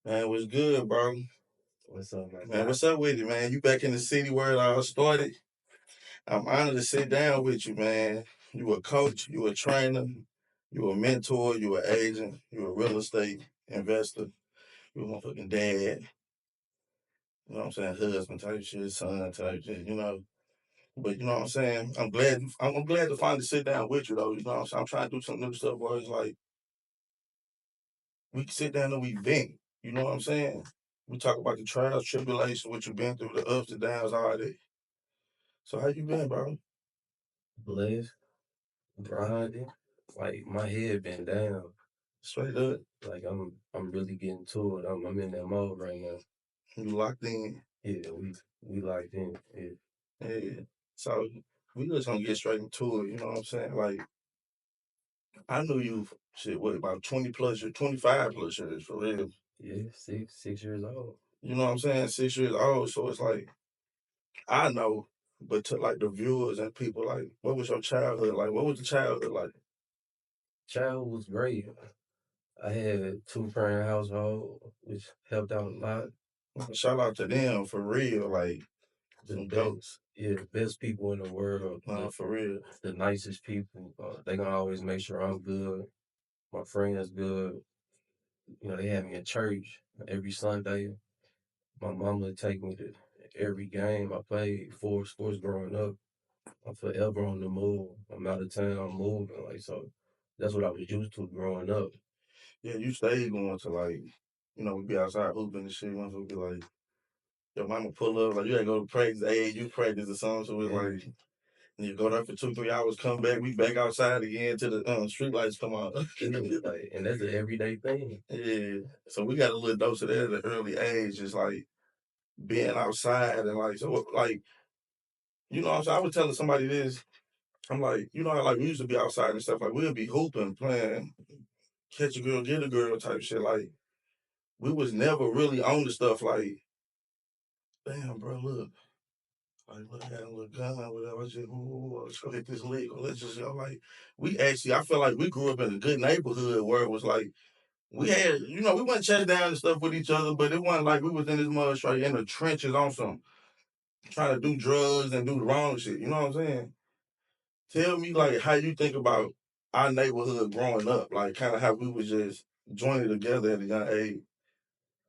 Man, what's good, bro? What's up, man? Man, what's up with you, man? You back in the city where it all started? I'm honored to sit down with you, man. You a coach, you a trainer, you a mentor, you an agent, you a real estate investor, you a motherfucking dad. You know what I'm saying? Husband type shit, son type shit, you know. But you know what I'm saying? I'm glad to finally sit down with you though. You know what I'm saying? I'm trying to do some new stuff where it's like we can sit down and we vent. You know what I'm saying? We talk about the trials, tribulations, what you've been through, the ups and downs, all that. So how you been, bro? Blessed, grinding. Like my head been down. Straight up. Like I'm really getting to it. I'm in that mode right now. You locked in. Yeah, we locked in. Yeah. Yeah. So we just gonna get straight into it, you know what I'm saying? Like I knew you shit, what, about 20 plus years, 25 plus years for real. Yeah, six years old. You know what I'm saying? 6 years old. So it's like I know, but to like the viewers and people, like, what was your childhood like? What was the childhood like? Childhood was great. I had two-parent household, which helped out a lot. Shout out to them for real, like The some best, goats. yeah, the best people in the world. No, for real. The nicest people. They gonna always make sure I'm good. My friends good. You know, they had me in church every Sunday. My mama would take me to every game. I played four sports growing up. I'm forever on the move. I'm out of town, I'm moving. Like, so that's what I was used to growing up. Yeah, you stayed going to like, we be outside hooping and shit. Once we be like, your mama pull up, like you gotta go to practice, you practice or something. So it's Yeah. like, you go there for 2, 3 hours, come back, we back outside again till the street lights come on. Like, and that's an everyday thing. Yeah. So we got a little dose of that at an early age, just like being outside and like, so like, you know what I'm saying? I was telling somebody this, I'm like, you know how like we used to be outside and stuff, like we'll be hooping, playing, catch a girl, get a girl type shit. Like, we was never really on the stuff like, damn, bro, look. Like, look, I got a little gun, whatever. I just, ooh, let's go hit this lick. Or let's just, like, I feel like we grew up in a good neighborhood where it was like, we had, we went chest down and stuff with each other, but it wasn't like we was in this mud straight in the trenches on some, trying to do drugs and do the wrong shit. You know what I'm saying? Tell me, like, how you think about our neighborhood growing up, like, kind of how we was just joining together at a young age.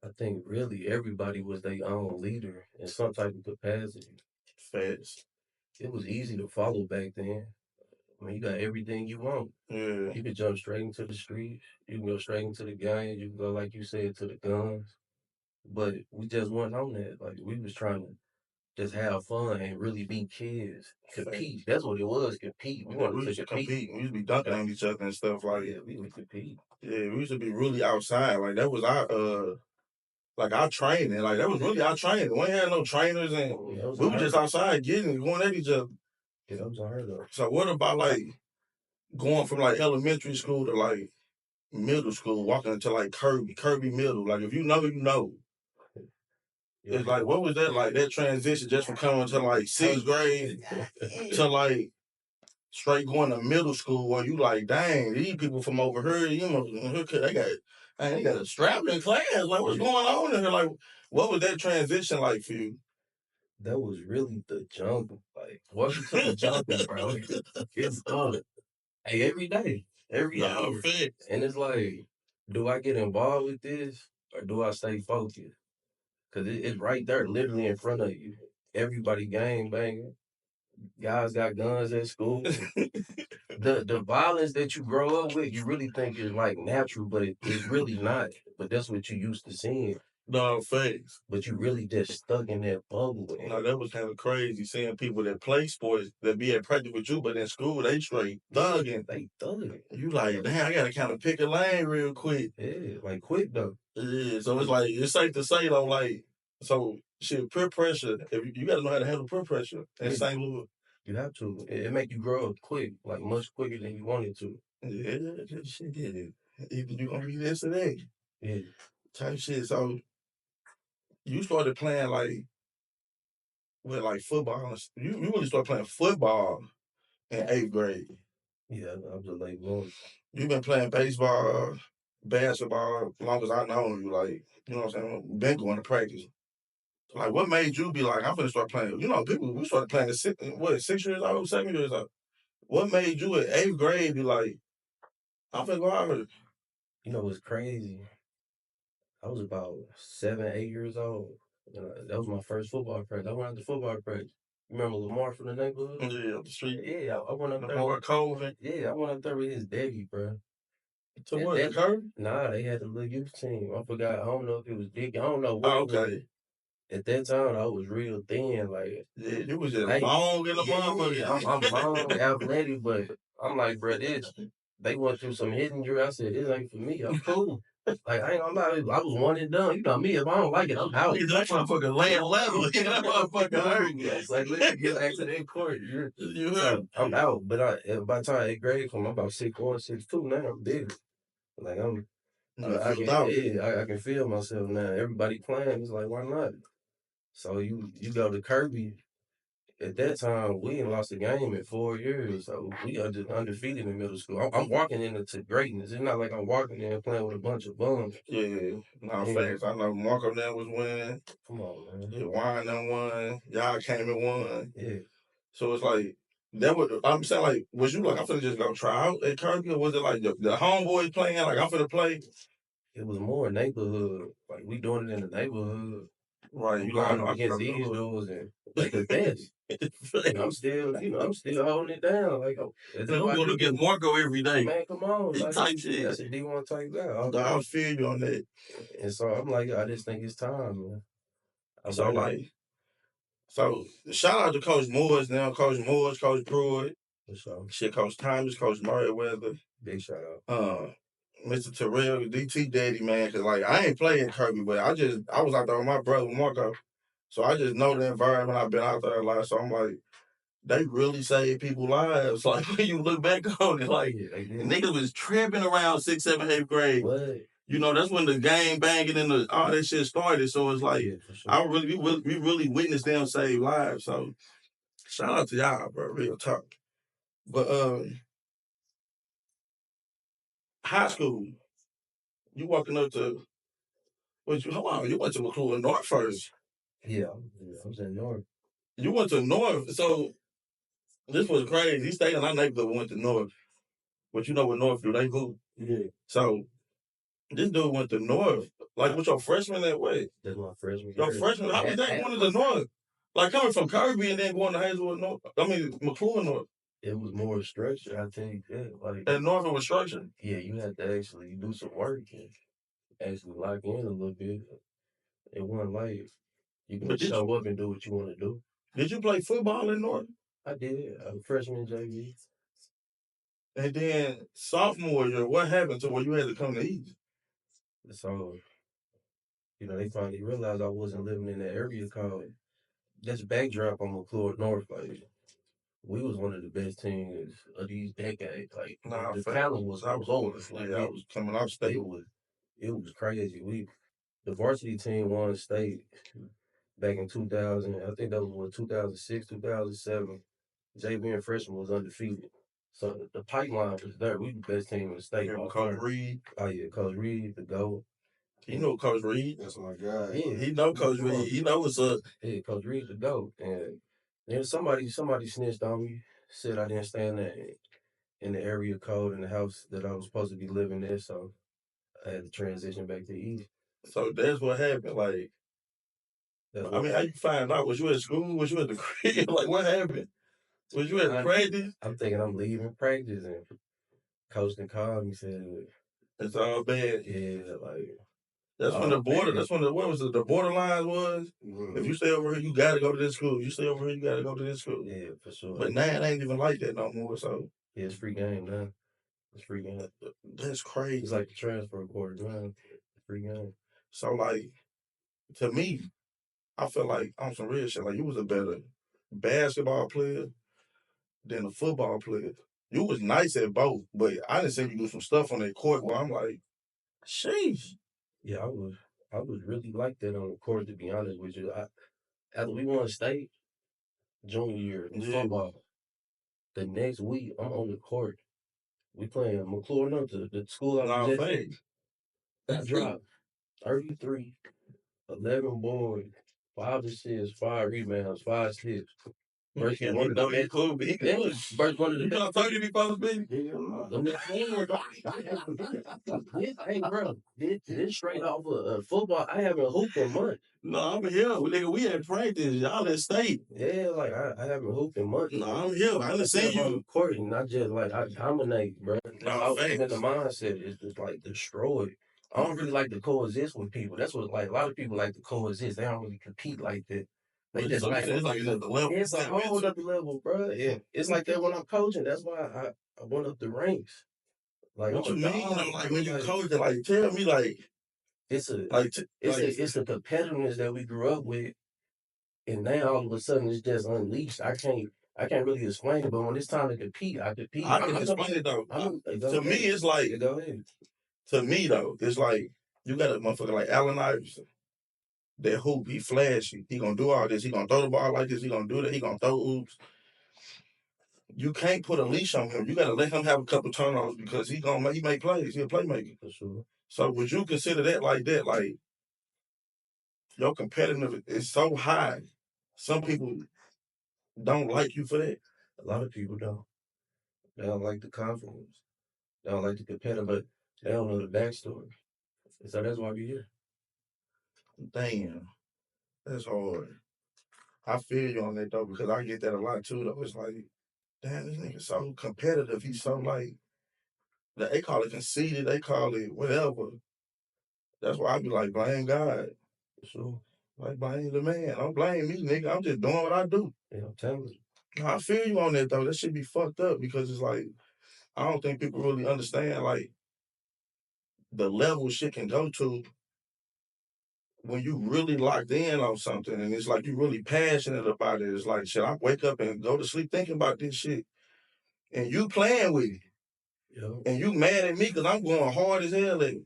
I think really everybody was their own leader in some type of capacity. Facts. It was easy to follow back then. I mean, you got everything you want. Yeah. You could jump straight into the streets. You can go straight into the game. You can go, like you said, to the guns. But we just wasn't on that. Like we was trying to just have fun and really be kids. Compete. That's what it was. Compete. We wanted used to to compete. compete. We used to be dunking on each other and stuff like. Yeah, we would compete. Yeah, we used to be really outside. Like that was our training. Like that was really our training. We ain't had no trainers and we were just outside going at each other. Yeah, that was unheard of. So what about like going from like elementary school to like middle school, walking into like Kirby Middle? Like if you know, you know. It's like, what was that like? That transition just from coming to like sixth grade to like straight going to middle school where you like, dang, these people from over here, they got a strap in class. Like, what's going on in here? Like, what was that transition like for you? That was really the jungle. Like, welcome to the jungle, bro. It's hey, every day, every hour. And it's like, do I get involved with this or do I stay focused? Because it's right there, literally in front of you. Everybody gang banging. Guys got guns at school. The violence that you grow up with, you really think is like natural, but it's really not. But that's what you used to seeing. No, facts. But you really just stuck in that bubble. No, that was kind of crazy seeing people that play sports that be at practice with you, but in school they straight thugging. They thugging. You like, damn, I gotta kind of pick a lane real quick. Yeah, like quick though. Yeah, so it's like it's safe to say though, like, so shit, peer pressure. If you gotta know how to handle peer pressure in St. Louis. You have to. It make you grow up quick, like much quicker than you wanted to. Yeah, shit, yeah. Either you gonna be this or that. Yeah. Type shit. So you started playing like with like football. You really started playing football in 8th grade. Yeah, I was a late bloomer. You've been playing baseball basketball as long as I know you. Like, you know what I'm saying? Been going to practice. Like, what made you be like, I'm gonna start playing? You know, people we started playing at 6 years old, 7 years old. What made you at 8th grade be like, I'm gonna go out here? You know what's crazy? I was about 7, 8 years old. That was my first football practice. I went out to football practice. You remember Lamar from the neighborhood? Yeah, the street. Yeah, I went up there. More cold. Yeah, I went up there with his daddy, bro. To what? The curve? Nah, they had the little youth team. I forgot. I don't know if it was Dick. I don't know what. Oh, It was. okay. At that time, I was real thin. Like, Yeah, you was just long in the motherfucker. I'm long, athletic, but I'm like, bro, they went through some hidden drill. I said, this ain't for me. I'm cool. Like, I ain't gonna lie, I was one and done. You know me, if I don't like it, I'm out. That motherfucker laying level. That motherfucker hurt. It's like, let's get back to that court. You heard? I'm out. But by the time 8th grade come, I'm about 6'1", 6'2" now. I'm big. Like, I can feel myself now. Everybody playing. It's like, why not? So you go to Kirby. At that time, we ain't lost a game in 4 years, so we are just undefeated in middle school. I'm walking into greatness. It's not like I'm walking in and playing with a bunch of bums. Yeah, facts. I know Marco then was winning. Come on, man. Yeah, Wine done won. Y'all came and won. Yeah. So it's like that. I'm saying, like, was you like, I'm finna just go try out at Kirby, or was it like the homeboys playing? Like, I'm finna play. It was more neighborhood. Like, we doing it in the neighborhood. Right. You going up against these dudes and like the best. And I'm still holding it down. Like, I'm going to get Marco every day. Man, come on. Like, type shit. That's a D1 type guy. I feel you on that. And so I'm like, I just think it's time, man. So shout out to Coach Moores now, Coach Moores, Coach Pruitt. Shit, Coach Thomas, Coach Merriweather. Big shout out. Mr. Terrell, DT Daddy, man, because like I ain't playing Kirby, but I was out there with my brother Marco. So I just know the environment. I've been out there a lot. So I'm like, they really saved people's lives. Like when you look back on it, like niggas was tripping around 6th, 7th, 8th grade. What? You know, that's when the game banging and all that shit started. So it's like, sure. We really witnessed them save lives. So shout out to y'all, bro. Real talk. But high school, you walking up to, hold on, you went to McClure North first. Yeah, I was in North. You went to North, so this was crazy. He stayed in our neighborhood, went to North. But you know what North do? They move. Yeah. So this dude went to North. Like, what's your freshman that way? That's my freshman. Your freshman? How was that going to North? Like, coming from Kirby and then going to Hazelwood North. McClure North. It was more structured, I think. Yeah, like, and North was structured? Yeah, you had to actually do some work and actually lock in a little bit. It wasn't like you can show up and do what you want to do. Did you play football in North? I did. I was freshman JV. And then sophomore year, what happened to where you had to come to East? So, they finally realized I wasn't living in the area code. That's backdrop on McClure North. Like, we was one of the best teams of these decades. Like, the talent was over. Like, I was coming out state. It was crazy. The varsity team won state back in 2000. I think that was 2006, 2007. JV and freshman was undefeated. So the pipeline was there. We the best team in the state. Yeah, Coach Reed. Oh yeah, Coach Reed, the GOAT. You know Coach Reed? That's my guy. Yeah, he know Coach Reed. He know what's up. Yeah, Coach Reed, the GOAT. And then somebody snitched on me. Said I didn't stay in the area code in the house that I was supposed to be living in. So I had to transition back to East. So that's what happened. Like, how you find out? Was you at school? Was you at the crib? Like, what happened? Was you at practice? I'm thinking I'm leaving practice, and Coach called me, said, it's all bad. Yeah, like, that's when the border, that's when what was it, the borderline was? If you stay over here, you gotta go to this school. You stay over here, you gotta go to this school. Yeah, for sure. But now it ain't even like that no more, so. Yeah, it's free game now. It's free game. That's crazy. It's like the transfer quarter, man. It's free game. So, like, to me, I feel like on some real shit, like, you was a better basketball player than a football player. You was nice at both, but I didn't see you do some stuff on that court where I'm like, sheesh. Yeah, I was really like that on the court, to be honest with you. After we won state junior year in football, the next week I'm on the court. We playing McClure North, the school I was at. I dropped 33, 11 boards, 5 assists, 5 rebounds, 5 steals. First, Yeah, he know he cool, but he could. yeah, first one of the You know, 30 be supposed to be. Hey, bro, this straight off of football. I haven't hooped in months. No, I'm here. Nigga, we at practice. Y'all at state. Yeah, like I haven't hooped in months. No, I'm here. I done seen on the you. court, and not just like I dominate, bro. No, I in the facts. mindset is just like destroyed. I don't really like to coexist with people. That's what like a lot of people like to coexist. They don't really compete like that. They But just like it's like it's at the level. it's a whole other level, bro. Yeah, it's like that when I'm coaching. That's why I went up the ranks. Like What I'm you a mean? dog. Like when you Like, coaching, like tell me, like it's a like it's the competitiveness that we grew up with, and now all of a sudden it's just unleashed. I can't really explain it, but when it's time to compete, I compete. I can explain it though. To me, it's like Go ahead. To me though, it's like you got a motherfucker like Allen Iverson. That hoop, he flashy. He gonna do all this. He gonna throw the ball like this. He gonna do that. He gonna throw oops. You can't put a leash on him. You gotta let him have a couple turnovers because he make plays. He a playmaker. For sure. So would you consider that like that? Like your competitive is so high. Some people don't like you for that. A lot of people don't. They don't like the confidence. They don't like the competitive, but they don't know the backstory. So that's why we're here. Damn, that's hard. I feel you on that though because I get that a lot too. Though it's like, damn, this nigga so competitive. He's so like, they call it conceited. They call it whatever. That's why I be like, blame God. Sure. Like, blame the man. Don't blame me, nigga. I'm just doing what I do. Yeah, I'm telling you. I feel you on that though. That should be fucked up because it's like I don't think people really understand like the level shit can go to when you really locked in on something and it's like you really passionate about it. It's like shit, I wake up and go to sleep thinking about this shit. And you playing with it. Yeah. And you mad at me because I'm going hard as hell at it.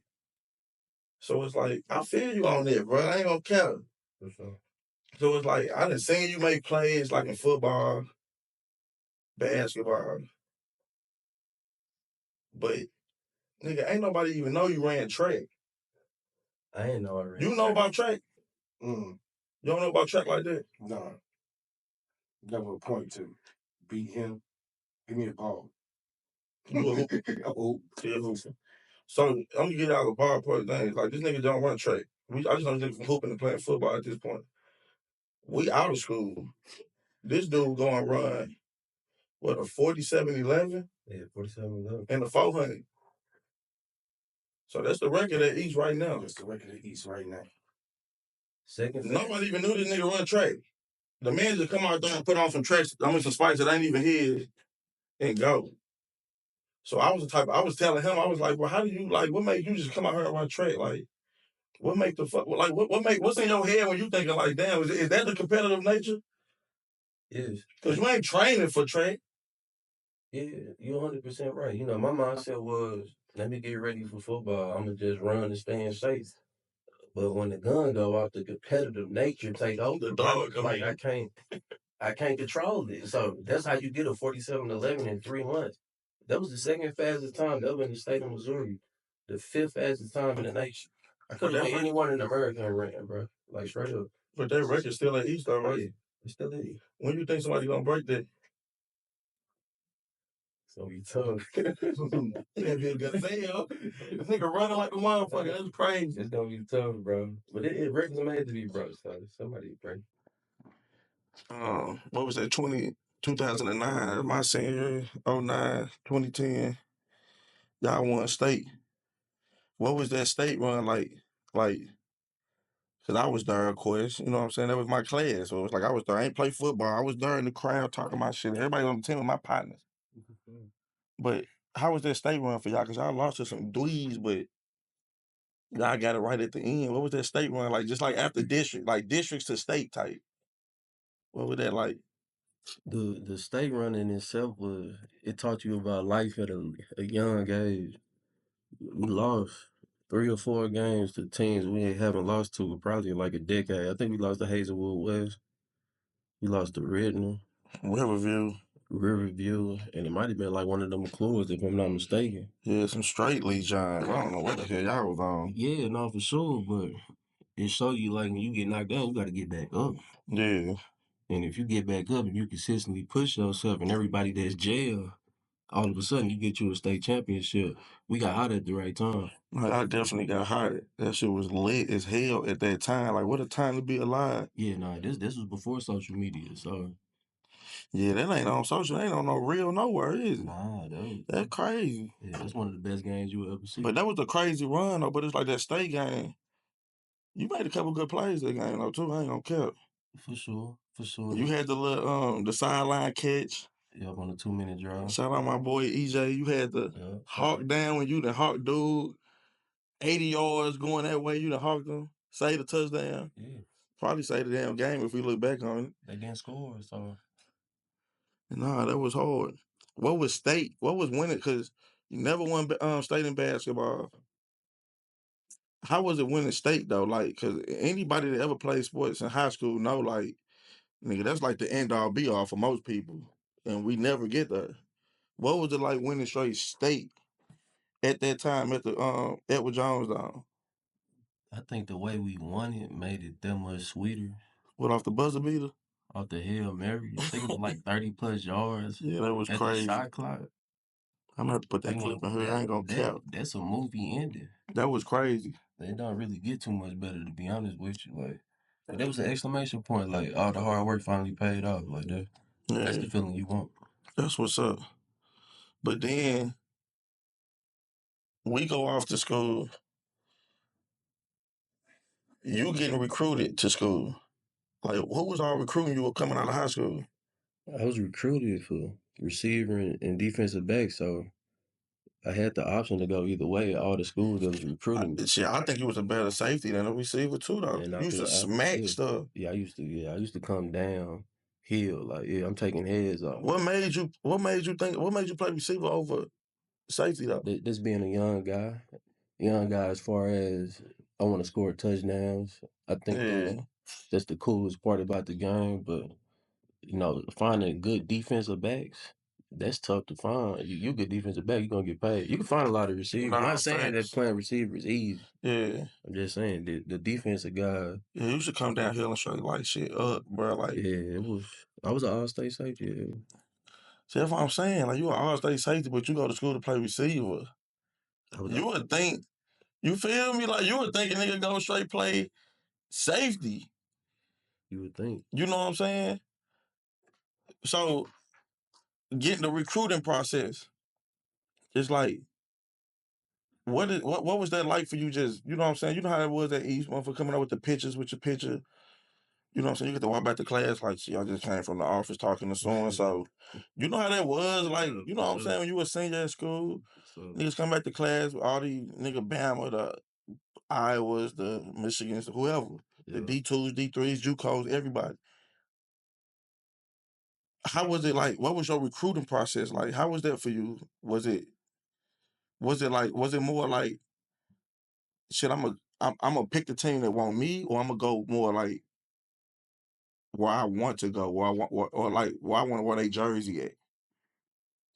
So it's like, I feel you on that, bro. I ain't gonna care. For sure. So it's like I done seen you make plays like in football, basketball. But nigga, ain't nobody even know you ran track. I ain't know I ran. You know about track? Mm. You don't know about track like that? No. Never a point to beat him. Give me the ball. You a hoop. Oh, Yeah, hooping. So I'm gonna get out of the ballpark things. Like this nigga don't run track. I just know this nigga from hooping and playing football at this point. We out of school. This dude going run what a 47-11? Yeah, 47-11. And a 400. So that's the record at East right now. That's the record at East right now. Second. Nobody even knew this nigga run track. The man just come out there and put on some tracks, some spikes that ain't even his, and go. So I was telling him, I was like, well, how do you what made you just come out here and run track? Like, what make the fuck like what's in your head when you thinking like, damn, is that the competitive nature? Yes. Because you ain't training for track. Yeah, you're 100% right. You know, my mindset was, let me get ready for football. I'm gonna just run and stay in shape. But when the gun go off, the competitive nature take over. The dog come like in. I can't control it. So that's how you get a 47-11 in 3 months. That was the second fastest time ever in the state of Missouri. The 5th fastest time in the nation. I could have been anyone in America and ran, bro. Like straight up. But that record's still at East though, right? Yeah, it's still at East. When you think somebody gonna break that? It's gonna be tough. That'd be a good sale. This nigga running like a motherfucker. That's crazy. It's gonna be tough, bro. But it records are made to be broke, so somebody break. What was that? 2009, my senior year, 09, 2010. Y'all won state. What was that state run like? Cause I was there, of course. You know what I'm saying? That was my class. So it was like I was there. I ain't play football. I was there in the crowd talking my shit. Everybody on the team with my partners. But how was that state run for y'all? Cause y'all lost to some dweebs, but y'all got it right at the end. What was that state run like? Just like after district, like districts to state type. What was that like? The state run in itself it taught you about life at a young age. We lost 3 or 4 games to teams we haven't lost to probably like a decade. I think we lost to Hazelwood West. We lost to Rittner. Riverview. Riverview, and it might have been like one of them McClures, if I'm not mistaken. Yeah, some straight Lee John. I don't know what the hell y'all was on. Yeah, no, for sure, but it show you like when you get knocked down, you got to get back up. Yeah. And if you get back up and you consistently push yourself and everybody that's jail, all of a sudden you get you a state championship. We got hot at the right time. Like, I definitely got hot. That shit was lit as hell at that time. Like, what a time to be alive. Yeah, nah, this was before social media, so Yeah, that ain't on social. Ain't on no real nowhere, is it? nah, That's crazy. yeah, that's one of the best games you will ever see. But that was a crazy run, though. But it's like that state game. You made a couple good plays that game, though, too. I ain't gonna care. For sure, for sure. You had the little the sideline catch. Yep, on the 2-minute drive. Shout out my boy EJ. You had the hawk down when you the hawk dude. 80 yards going that way, you done hawked them. Say the touchdown. Yeah. Probably say the damn game if we look back on it. They didn't score, so. Nah, that was hard. What was state? What was winning? Because you never won state in basketball. How was it winning state, though? Like, because anybody that ever played sports in high school know, like, nigga, that's like the end-all, be-all for most people. And we never get there. What was it like winning straight state at that time at the Edward Jones Dome? I think the way we won it made it that much sweeter. What, off the buzzer beater? Off the Hail Mary. I think it was like 30+ yards. Yeah, that was at crazy. The shot clock. I'm gonna have to put that clip in here. I ain't gonna cap. That's a movie ending. That was crazy. They don't really get too much better, to be honest with you. Like, but that was an exclamation point. Like, all the hard work finally paid off. Like that. Yeah. That's the feeling you want. That's what's up. But then we go off to school. You getting recruited to school. Like, who was all recruiting you coming out of high school? I was recruited for receiver and defensive back, so I had the option to go either way. All the schools that was recruiting me. Shit, I think you was a better safety than a receiver too, though. And you used to smack stuff. Yeah, I used to come down hill. Like, yeah, I'm taking heads off. What made you play receiver over safety, though? This being a young guy as far as I want to score touchdowns. I think that's the coolest part about the game. But finding good defensive backs, that's tough to find. You good defensive back, you're gonna get paid. You can find a lot of receivers. I'm not saying that playing receiver is easy. Yeah. I'm just saying the defensive guy. Yeah, you should come down here and straight light shit up, bro. Like, yeah, I was an all-state safety. Yeah. See, that's what I'm saying. Like, you an all-state safety, but you go to school to play receiver. You would think, you feel me? Like, you would think a nigga go straight play safety. You would think. You know what I'm saying? So, getting the recruiting process, it's like, what was that like for you? Just, you know what I'm saying? You know how it was at East, for coming up with the pictures with your picture. You know what I'm saying? You get to walk back to class like, see, I just came from the office talking to so-and-so. You know how that was? Like, you know what I'm saying? When you were a senior at school, niggas come back to class with all these nigga Bama, the Iowas, the Michigans, whoever. The D2s, D3s, JUCOs, everybody. How was it like? What was your recruiting process like? How was that for you? Was it more like, shit, I'm gonna pick the team that want me, or I'm gonna go more like where I want to go, where I want, or like where I want to wear their jersey at?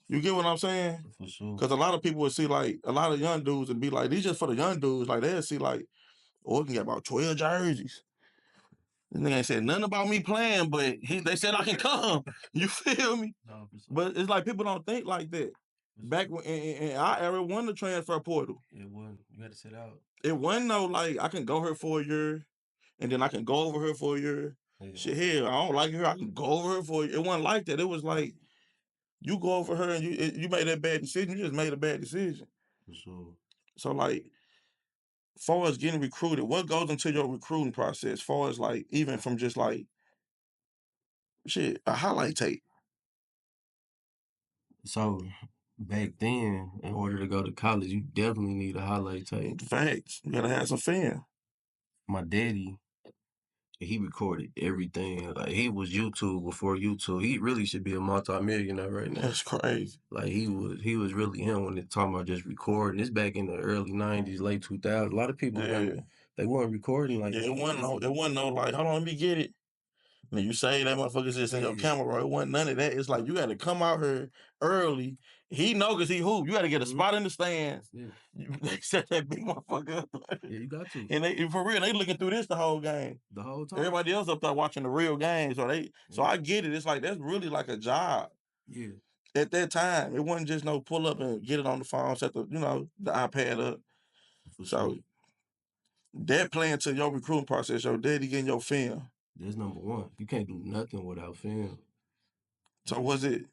You get what I'm saying? For sure. Because a lot of people would see, like, a lot of young dudes would be like, these just for the young dudes. Like, they'll see, like, oh, we can get about 12 jerseys. This nigga ain't said nothing about me playing, but they said I can come. You feel me? No, for sure. But it's like people don't think like that. Back when in our era, it wasn't the transfer portal. It wasn't. You had to sit out. It wasn't no, like, I can go here for a year, and then I can go over here for a year. Yeah. Shit, here, I don't like her, I can go over here for a year. It wasn't like that. It was like, you go over her and you made that bad decision. You just made a bad decision. For sure. So, like, as far as getting recruited, what goes into your recruiting process? As far as, like, even from just, like, shit, a highlight tape. So, back then, in order to go to college, you definitely need a highlight tape. Facts. You gotta have some film. My daddy, he recorded everything. Like, he was YouTube before YouTube. He really should be a multi-millionaire right now. That's crazy. Like, he was really him when they're talking about just recording. It's back in the early 90s, late 2000s. A lot of people, they weren't recording like that. It wasn't no, like, hold on, let me get it. Now you say that motherfucker just in your Yeah. camera, bro. It wasn't none of that. It's like you got to come out here early. He know because he hoop. You got to get a spot in the stands. Yeah. They set that big motherfucker up. Yeah, you got to. And they for real, they looking through this the whole game. The whole time. Everybody else up there watching the real game. So I get it. It's like that's really like a job. Yeah. At that time, it wasn't just no pull up and get it on the phone, set the the iPad up. For So sure. that playing to your recruiting process, your daddy getting your film. That's number one. You can't do nothing without film. So was it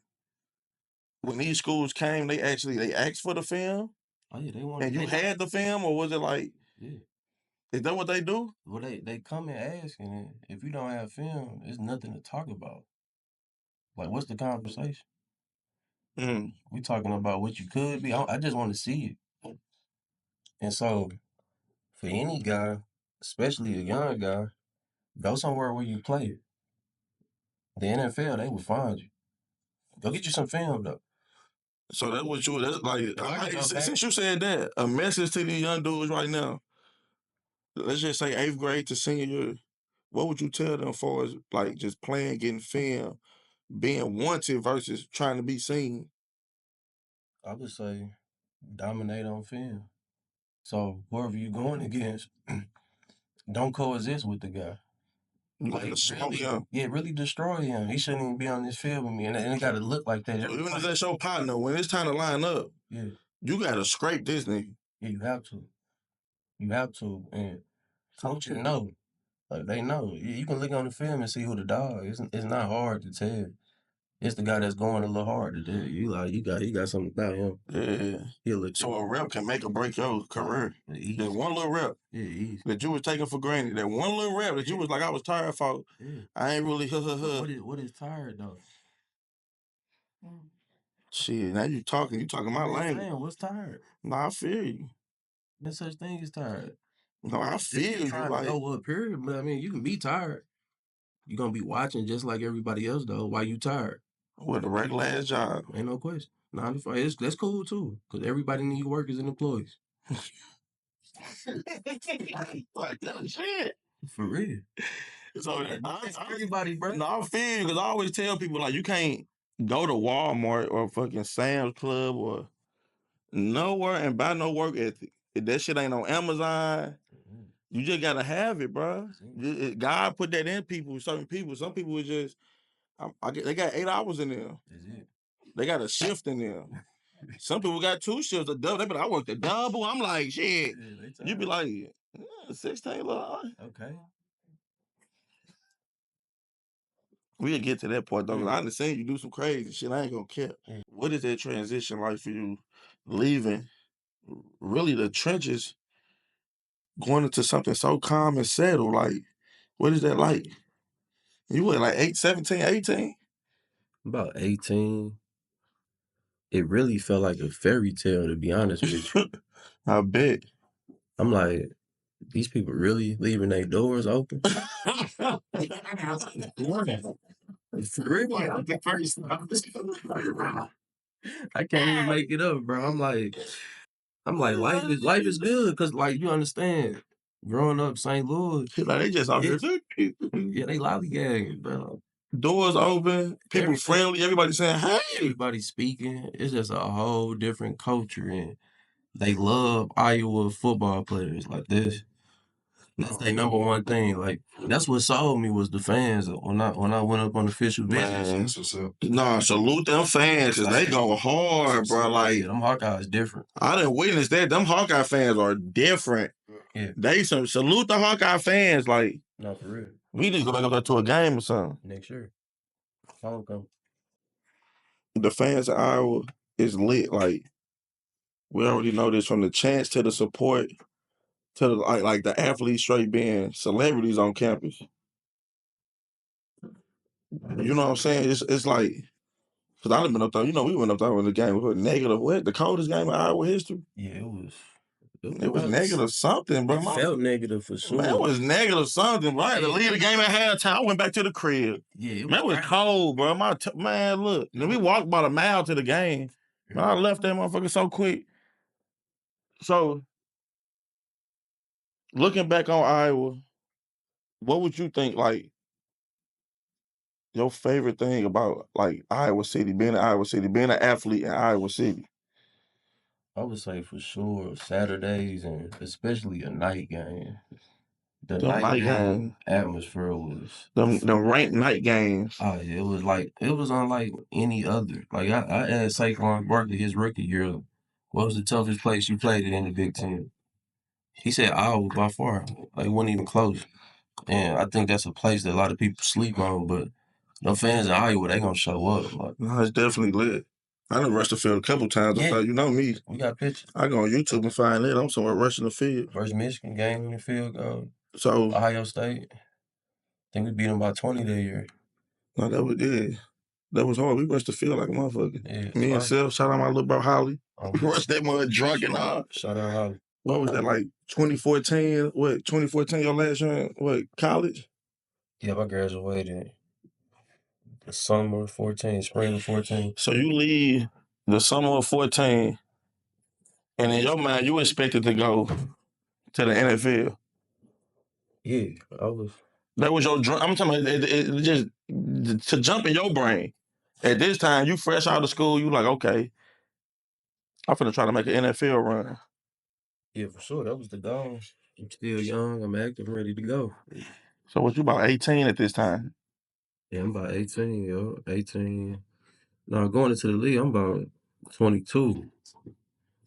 when these schools came, they asked for the film? Oh yeah, they want. And you had the film, or was it like? Yeah. Is that what they do? Well, they come and ask, and if you don't have film, there's nothing to talk about. Like, what's the conversation? We talking about what you could be. I just want to see it. And so, for any guy, especially a young guy, go somewhere where you play it. The NFL, they will find you. Go get you some film though. So that's what you. That's like since you said that, a message to these young dudes right now. Let's just say 8th grade to senior year. What would you tell them for as like just playing, getting film, being wanted versus trying to be seen? I would say dominate on film. So whoever you're going against, don't coexist with the guy. Like really destroy him. He shouldn't even be on this field with me, and it got to look like that. So even if that's your partner, when it's time to line up, you got to scrape this nigga. Yeah, you have to. You have to, and coaches know. Like they know. You can look on the film and see who the dog is. It's not hard to tell. It's the guy that's going a little hard to tell. He got something about him. Yeah. He'll look. So a rep can make or break your career. There's one little rep that you was taking for granted. That one little rep that you was like, I was tired for. I ain't really What is tired though? Shit, now you talking my language. Man, what's tired? No, I feel you. No such thing as tired. No, I feel you. Trying to go up, period. But I mean, you can be tired. You're gonna be watching just like everybody else though. Why you tired? With a regular ass job. Ain't no question. 9 to 5. That's cool too. Cause everybody need workers and employees. Like that shit. For real. So everybody, bro. No, I feel you because I always tell people like you can't go to Walmart or fucking Sam's Club or nowhere and buy no work ethic. If that shit ain't on Amazon, you just gotta have it, bro. God put that in people, certain people. Some people is just they got 8 hours in there. They got a shift in there. Some people got 2 shifts a double. They be like, I worked a double. I'm like, shit. You be like, 16 Okay. We'll get to that part though. Cause I understand you do some crazy shit. I ain't gonna care. What is that transition like for you leaving really the trenches, going into something so calm and settled? Like, what is that like? You were like 17, 18? About 18. It really felt like a fairy tale, to be honest with you. I bet. I'm like, these people really leaving their doors open? For real? I can't even make it up, bro. I'm like, life is good because like you understand. Growing up St. Louis, like they just out here. Yeah, they lollygagging, bro. Doors open, people friendly, everybody saying, hey. Everybody speaking. It's just a whole different culture, and they love Iowa football players like this. That's their number one thing. Like that's what sold me was the fans. When I went up on official visits. Nah, salute them fans because they go hard, bro. Like them Hawkeyes different. I didn't witness that. Them Hawkeye fans are different. Yeah. They salute the Hawkeye fans. Like, no, for real. We need to go back up there to a game or something. Next year. Come. The fans of Iowa is lit. Like, we already know this from the chants to the support to the like the athletes straight being celebrities on campus. You know what I'm saying? It's like, because I done been up there, we went up there in the game. We were negative what? The coldest game in Iowa history? Yeah, it was. It was negative something, bro. It felt negative for sure. Man, it was negative something, bro. I had to leave the game at halftime. I went back to the crib. Yeah, it was cold, bro. Man, look. Then we walked about a mile to the game. Man, I left that motherfucker so quick. So, looking back on Iowa, what would you think, like, your favorite thing about like Iowa City, being in Iowa City, being an athlete in Iowa City? I would say for sure Saturdays and especially a night game. The Them night night game games, atmosphere was them ranked night games. it was like it was unlike any other. Like I asked Saquon Barkley his rookie year, what was the toughest place you played in the Big Ten? He said Iowa by far. Like it wasn't even close. And I think that's a place that a lot of people sleep on, but the fans in Iowa, they gonna show up. Like, No, it's definitely lit. I done rushed the field a couple times. I yeah, thought, you know me. we got pictures. I go on YouTube and find it. I'm somewhere rushing the field. First Michigan game in the field goal. So, Ohio State. I think we beat them by 20 that year. no, that was good. That was hard. We rushed the field like a motherfucker. Yeah, Me and Seth, shout out my little bro Holly. We rushed that mud drunk and all. Shout out Holly. What was that, like 2014? What, 2014 your last year? What, college? Yeah, I graduated the summer of 14, spring of 14. So you leave the summer of 14, and in your mind, you expected to go to the NFL. Yeah, I was. That was your dream. I'm talking about it just to jump in your brain. At this time, you fresh out of school, you like, okay, I'm finna try to make an NFL run. Yeah, for sure. That was the goal. I'm still young. I'm active, ready to go. So what, you about 18 at this time? Yeah, I'm about 18, yo. 18. No, going into the league, I'm about 22.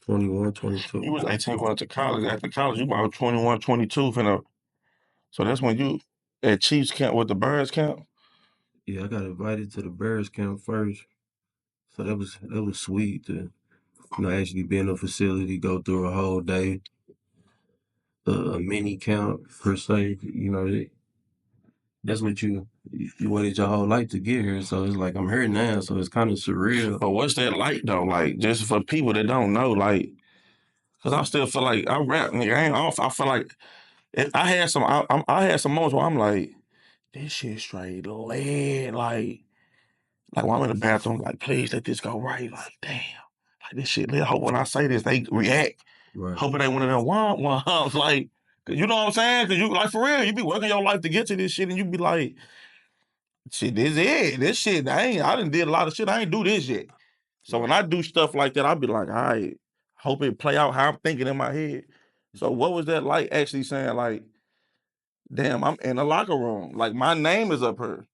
21, 22. You was 18 going to college. After college, you about 21, 22 finna. So that's when you at Chiefs camp with the Birds camp? Yeah, I got invited to the Bears camp first. So that was sweet to actually be in a facility, go through a whole day, a mini camp per se. That's what you waited your whole life to get here. So it's like I'm here now. So it's kind of surreal. But what's that like though? Like just for people that don't know, like, cause I still feel like I rap, nigga. I ain't off. I feel like I had some. I had some moments where I'm like, this shit straight lead. Like when I'm in the bathroom, like, please let this go right. Like, damn, like this shit lit. I hope when I say this, they react. Right. Hoping they one of them womp. Like, you know what I'm saying? Cause you like for real, you be working your life to get to this shit, and you be like, shit, this is it. This shit, I done did a lot of shit. I ain't do this yet. So when I do stuff like that, I be like, all right, hope it play out how I'm thinking in my head. So what was that like actually saying like, damn, I'm in the locker room. Like my name is up here.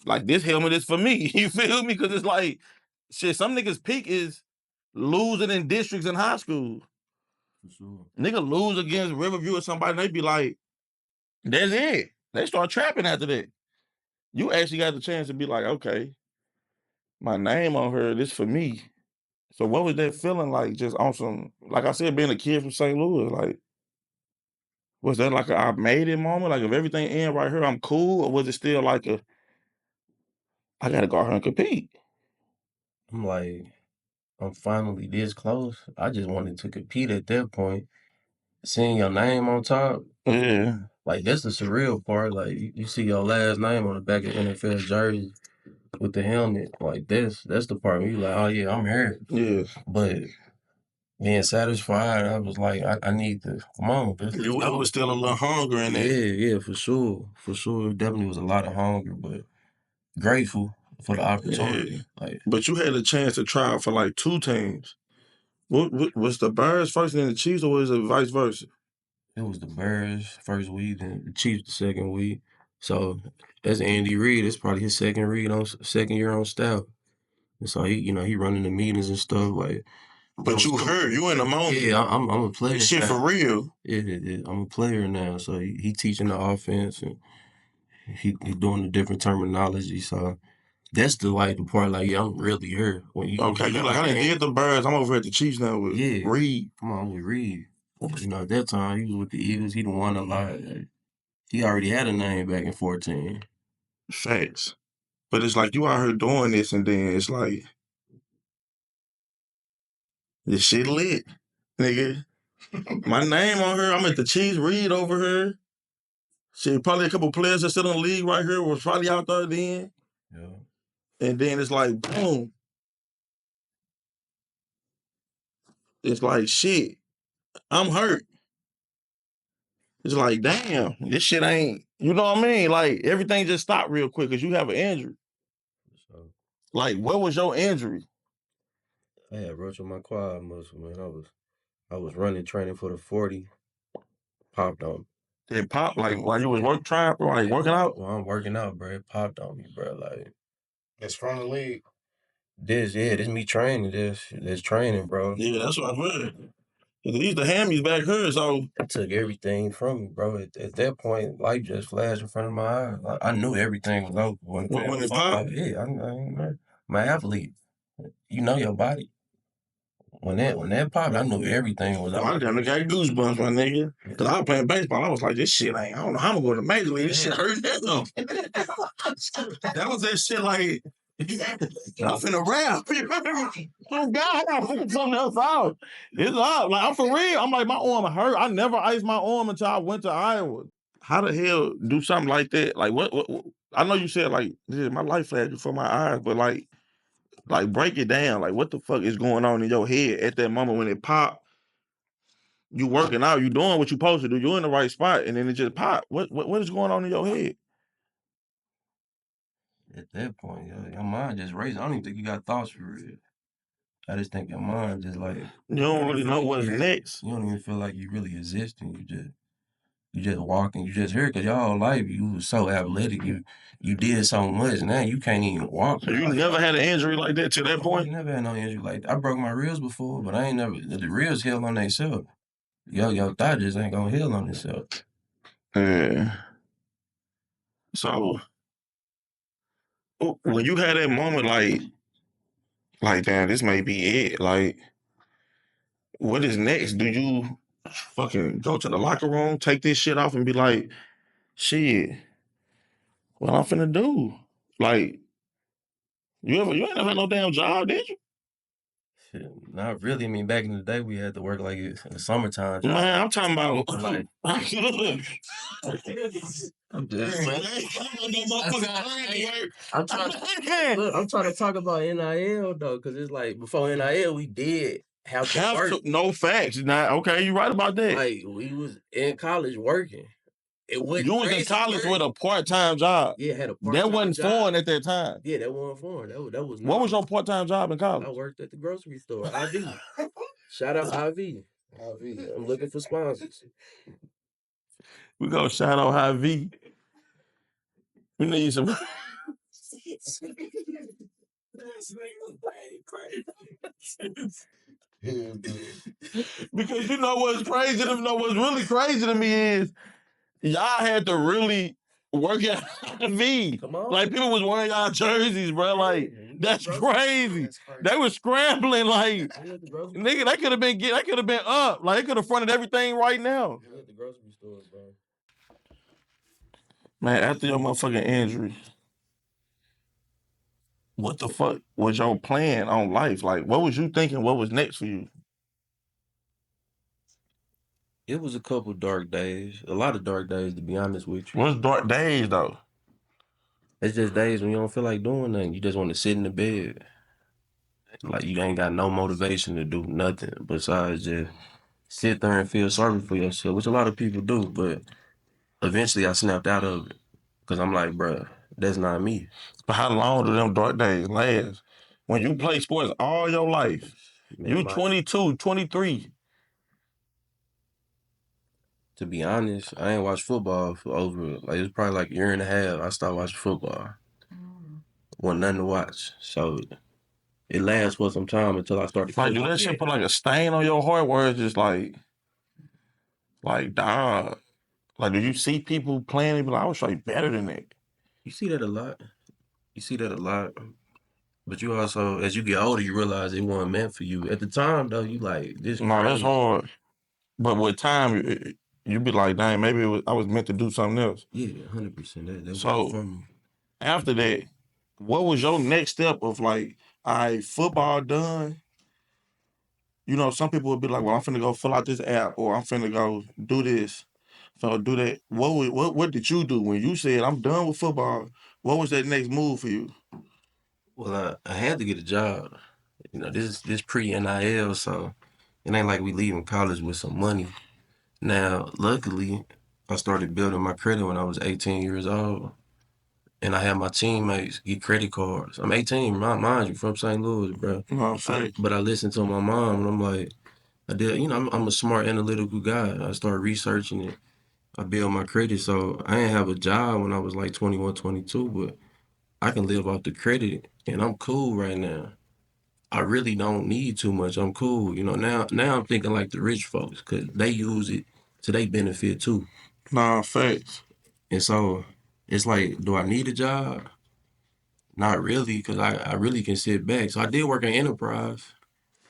Like this helmet is for me. You feel me? Cause it's like, shit, some niggas peak is losing in districts in high school. For sure. Nigga lose against Riverview or somebody, they be like, that's it. They start trapping after that. You actually got the chance to be like, okay, my name on her, this for me. So what was that feeling like just on some, like I said, being a kid from St. Louis, like, was that like a I made it moment? Like if everything end right here, I'm cool? Or was it still like a, I gotta go out here and compete? I'm like, I'm finally this close. I just wanted to compete at that point. Seeing your name on top, Yeah. like that's the surreal part. Like you see your last name on the back of NFL jersey with the helmet. Like that's the part where you like, oh yeah, I'm here. Yeah. But being satisfied, I was like, I need to come on. You was still a little hunger in Yeah, there. yeah, for sure. For sure. Definitely was a lot of hunger, but grateful for the opportunity. Yeah. Like But you had a chance to try out for like two teams. What was the Bears first and then the Chiefs, or was it vice versa? it was the Bears first week and the Chiefs the second week. So that's Andy Reid. It's probably his second year on staff. And so he running the meetings and stuff like. But you heard, you in the moment. Yeah, I'm a player. This shit now. for real. Yeah, I'm a player now. So he teaching the offense and he doing the different terminology. So that's the part. Like, yeah, I'm really here. When you Okay, you like, I done did the Bears. I'm over at the Chiefs now with Reed. Come on with Reed. At that time he was with the Eagles. He done won a lot. He already had a name back in 14. Facts. But it's like you out here doing this, and then it's like this shit lit, nigga. My name on her. I'm at the Chiefs. Reed over here. Shit, probably a couple players that's still in the league right here was probably out there then. Yeah. And then it's like, boom. It's like, shit, I'm hurt. It's like, damn, this shit ain't You know what I mean? Like everything just stopped real quick because you have an injury. So Like, what was your injury? I had ruptured my quad muscle, man. I was running training for the 40, popped on me. Did it pop like while you was working out? While I'm working out, bro, it popped on me, bro. Like That's front of the leg. this me training. This training, bro. Yeah, that's what I read. These the hammies back here, so It took everything from me, bro. At that point, life just flashed in front of my eyes. I knew everything was over. when it popped, Yeah, I'm my athlete. You know your body. When that popped, I knew everything was I over. damn near got goosebumps, my nigga. Cause I was playing baseball. I was like, this shit ain't. I don't know how I'm going to major league. This shit hurt that though. That was that shit like. I'm finna rap. Oh God, I gotta figure something else out. It's up. Like I'm for real. I'm like my arm hurt. I never iced my arm until I went to Iowa. How the hell do something like that? Like what I know you said like this is my life flashed before my eyes, but like break it down. Like what the fuck is going on in your head at that moment when it popped? You working out, you doing what you supposed to do, you're in the right spot, and then it just pop. What is going on in your head? At that point, your mind just racing. I don't even think you got thoughts for real. I just think your mind just like You don't really know what's next. you don't even feel like you really existing. You just walking. You just here because your whole life you was so athletic. You did so much. Now you can't even walk. So you never had an injury like that to that point? I never had no injury like that. I broke my ribs before, but I ain't never. The ribs heal on themselves. Your thigh just ain't gonna heal on itself. Yeah. So when you had that moment, like damn, this may be it. Like, what is next? Do you fucking go to the locker room, take this shit off, and be like, shit, what I'm finna do? Like, you ain't never had no damn job, did you? Shit, not really. I mean, back in the day, we had to work like in the summertime. Man, I'm talking about Like, I'm just I'm trying to talk about NIL though, because it's like before NIL, we did have to work. No facts. Now, okay, you right about that. Like we was in college working. You was in college with a part-time job. Yeah, had a part-time That wasn't job. foreign at that time. Yeah, that wasn't foreign. That was. What was your part-time job in college? I worked at the grocery store. IV. Shout out IV. IV. I'm looking for sponsors. We go shout out High V. We need some. Because you know what's crazy to know what's really crazy to me is y'all had to really work at IV. Come on. Like people was wearing y'all jerseys, bro. Like that's crazy. They was scrambling like nigga, that could have been up. Like they could have fronted everything right now. We at the grocery store, bro. Man, after your motherfucking injury, what the fuck was your plan on life? Like, what was you thinking? What was next for you? It was a couple dark days. A lot of dark days, to be honest with you. What's dark days, though? It's just days when you don't feel like doing nothing. You just want to sit in the bed. Like, you ain't got no motivation to do nothing besides just sit there and feel sorry for yourself, which a lot of people do. But eventually I snapped out of it because I'm like, bruh, that's not me. But how long do them dark days last? When you play sports all your life, man, you 22, 23. To be honest, I ain't watched football for over, like, it's probably like a year and a half. I stopped watching football. Wasn't nothing to watch. So it lasts for some time until I started. Like, do that shit put like a stain on your heart where it's just like dog? Like, do you see people playing and be like, I was like better than that? You see that a lot. But you also, as you get older, you realize it wasn't meant for you. At the time, though, you like this. No, that's hard. But with time, you be like, dang, maybe I was meant to do something else. Yeah, 100%. That so from after that, what was your next step of like, all right, football done? You know, some people would be like, well, I'm finna go fill out this app or I'm finna go do this. So do that. What did you do when you said, I'm done with football? What was that next move for you? Well, I had to get a job. You know, this pre-NIL, so it ain't like we leaving college with some money. Now, luckily, I started building my credit when I was 18 years old. And I had my teammates get credit cards. I'm 18, mind you, from St. Louis, bro. But I listened to my mom, and I'm like, I did, I'm a smart, analytical guy. I started researching it. I built my credit, so I didn't have a job when I was like 21, 22, but I can live off the credit, and I'm cool right now. I really don't need too much. I'm cool. Now I'm thinking like the rich folks, because they use it to their benefit too. Nah, facts. And so it's like, do I need a job? Not really, because I really can sit back. So I did work in enterprise.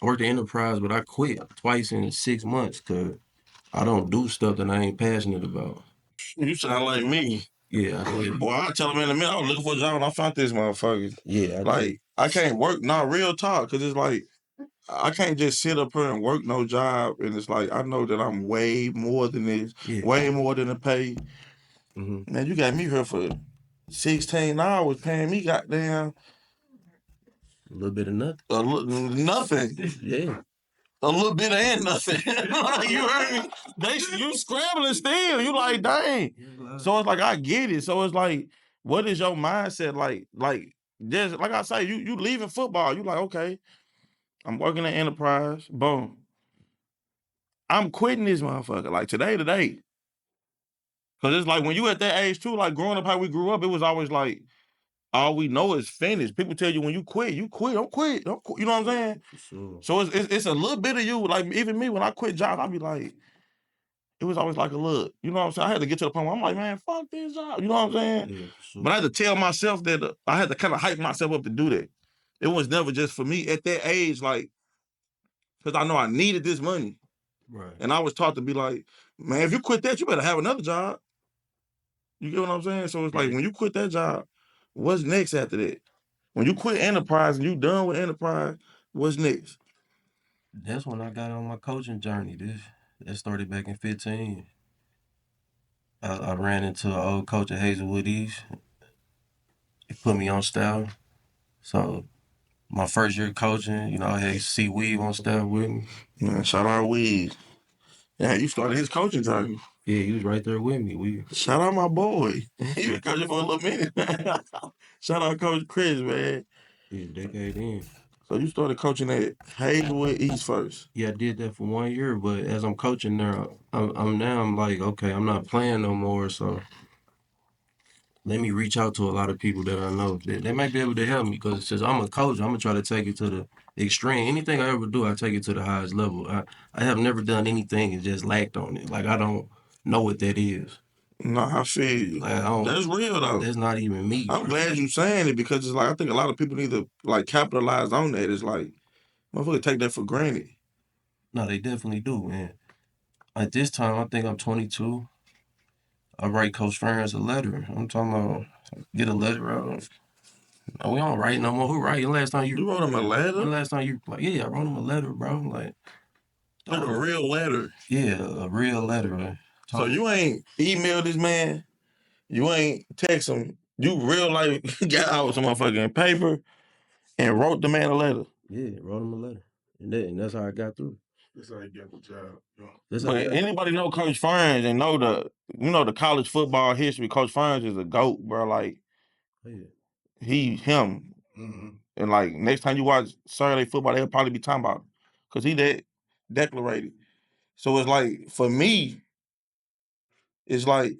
I worked in enterprise, but I quit twice in 6 months because I don't do stuff that I ain't passionate about. You sound like me. Yeah, I did. Boy, I tell him in a minute, I was looking for a job and I found this motherfucker. Yeah, Like, I can't work, not real talk, because it's like, I can't just sit up here and work no job. And it's like, I know that I'm way more than this, way more than the pay. Mm-hmm. Man, you got me here for 16 hours paying me goddamn a little bit of nothing. Nothing. Yeah. A little bit of and nothing. You heard me? You scrambling still. You like, dang. So it's like, I get it. So it's like, what is your mindset like? Like, just like I say, you leaving football. You like, okay, I'm working at Enterprise. Boom. I'm quitting this motherfucker. Like today. Cause it's like when you at that age too, like growing up how we grew up, it was always like, all we know is finish. People tell you when you quit, don't quit. Don't quit. You know what I'm saying? Sure. So it's a little bit of you. Like even me, when I quit jobs, I'll be like, it was always like a look. You know what I'm saying? I had to get to the point where I'm like, man, fuck this job. You know what I'm saying? Yeah, sure. But I had to tell myself that I had to kind of hype myself up to do that. It was never just for me at that age, like, because I know I needed this money. Right. And I was taught to be like, man, if you quit that, you better have another job. You get what I'm saying? So it's like, when you quit that job, what's next after that? When you quit Enterprise and you done with Enterprise, what's next? That's when I got on my coaching journey. That started back in 15. I ran into an old coach at Hazelwood East. He put me on staff. So my first year coaching, I had C Weave on staff with me. Man, shout out Weave. Yeah, you started his coaching journey. Yeah, he was right there with me. Shout out my boy. He been coaching for a little minute. Shout out Coach Chris, man. Yeah, decade in. So you started coaching at Hazelwood East first. Yeah, I did that for 1 year, but as I'm coaching there, I'm like, okay, I'm not playing no more, so let me reach out to a lot of people that I know that they might be able to help me, because since I'm a coach, I'm gonna try to take it to the extreme. Anything I ever do, I take it to the highest level. I have never done anything and just lacked on it. Like, I don't know what that is. Nah, I feel you. Like, That's real though. That's not even me. I'm glad you saying it, because it's like, I think a lot of people need to like capitalize on that. It's like, motherfucker take that for granted. No, they definitely do, man. At this time, I think I'm 22. I write Coach Ferns a letter. I'm talking about get a letter out. No, we don't write no more. Who write? Last time You wrote him a letter? Last time you like, yeah, I wrote him a letter, bro. Like a real letter. Yeah, a real letter, man. So you ain't emailed this man? You ain't text him? You real life got out some motherfucking paper and wrote the man a letter? Yeah, wrote him a letter. And that's how I got through. That's how you got the job. But anybody know Coach Ferns and know the college football history, Coach Ferns is a GOAT, bro. Like, him. Mm-hmm. And like, next time you watch Saturday football, they'll probably be talking about him, because he that declarated. So it's like, for me, it's like,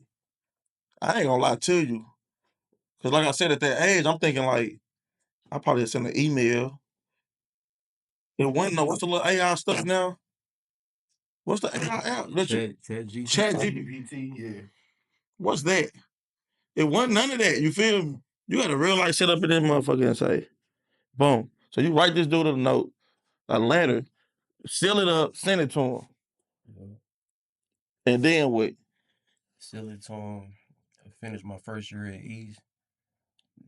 I ain't gonna lie to you. Because like I said, at that age, I'm thinking like, I probably send an email. It wasn't what's the little AI stuff now? What's the AI app? Chat GPT. Yeah. What's that? It wasn't none of that. You feel me? You got to real life sit up in this motherfucker and say, boom. So you write this dude a note, a letter, seal it up, send it to him. Yeah. And then what? Seal it to him. I finished my first year at East.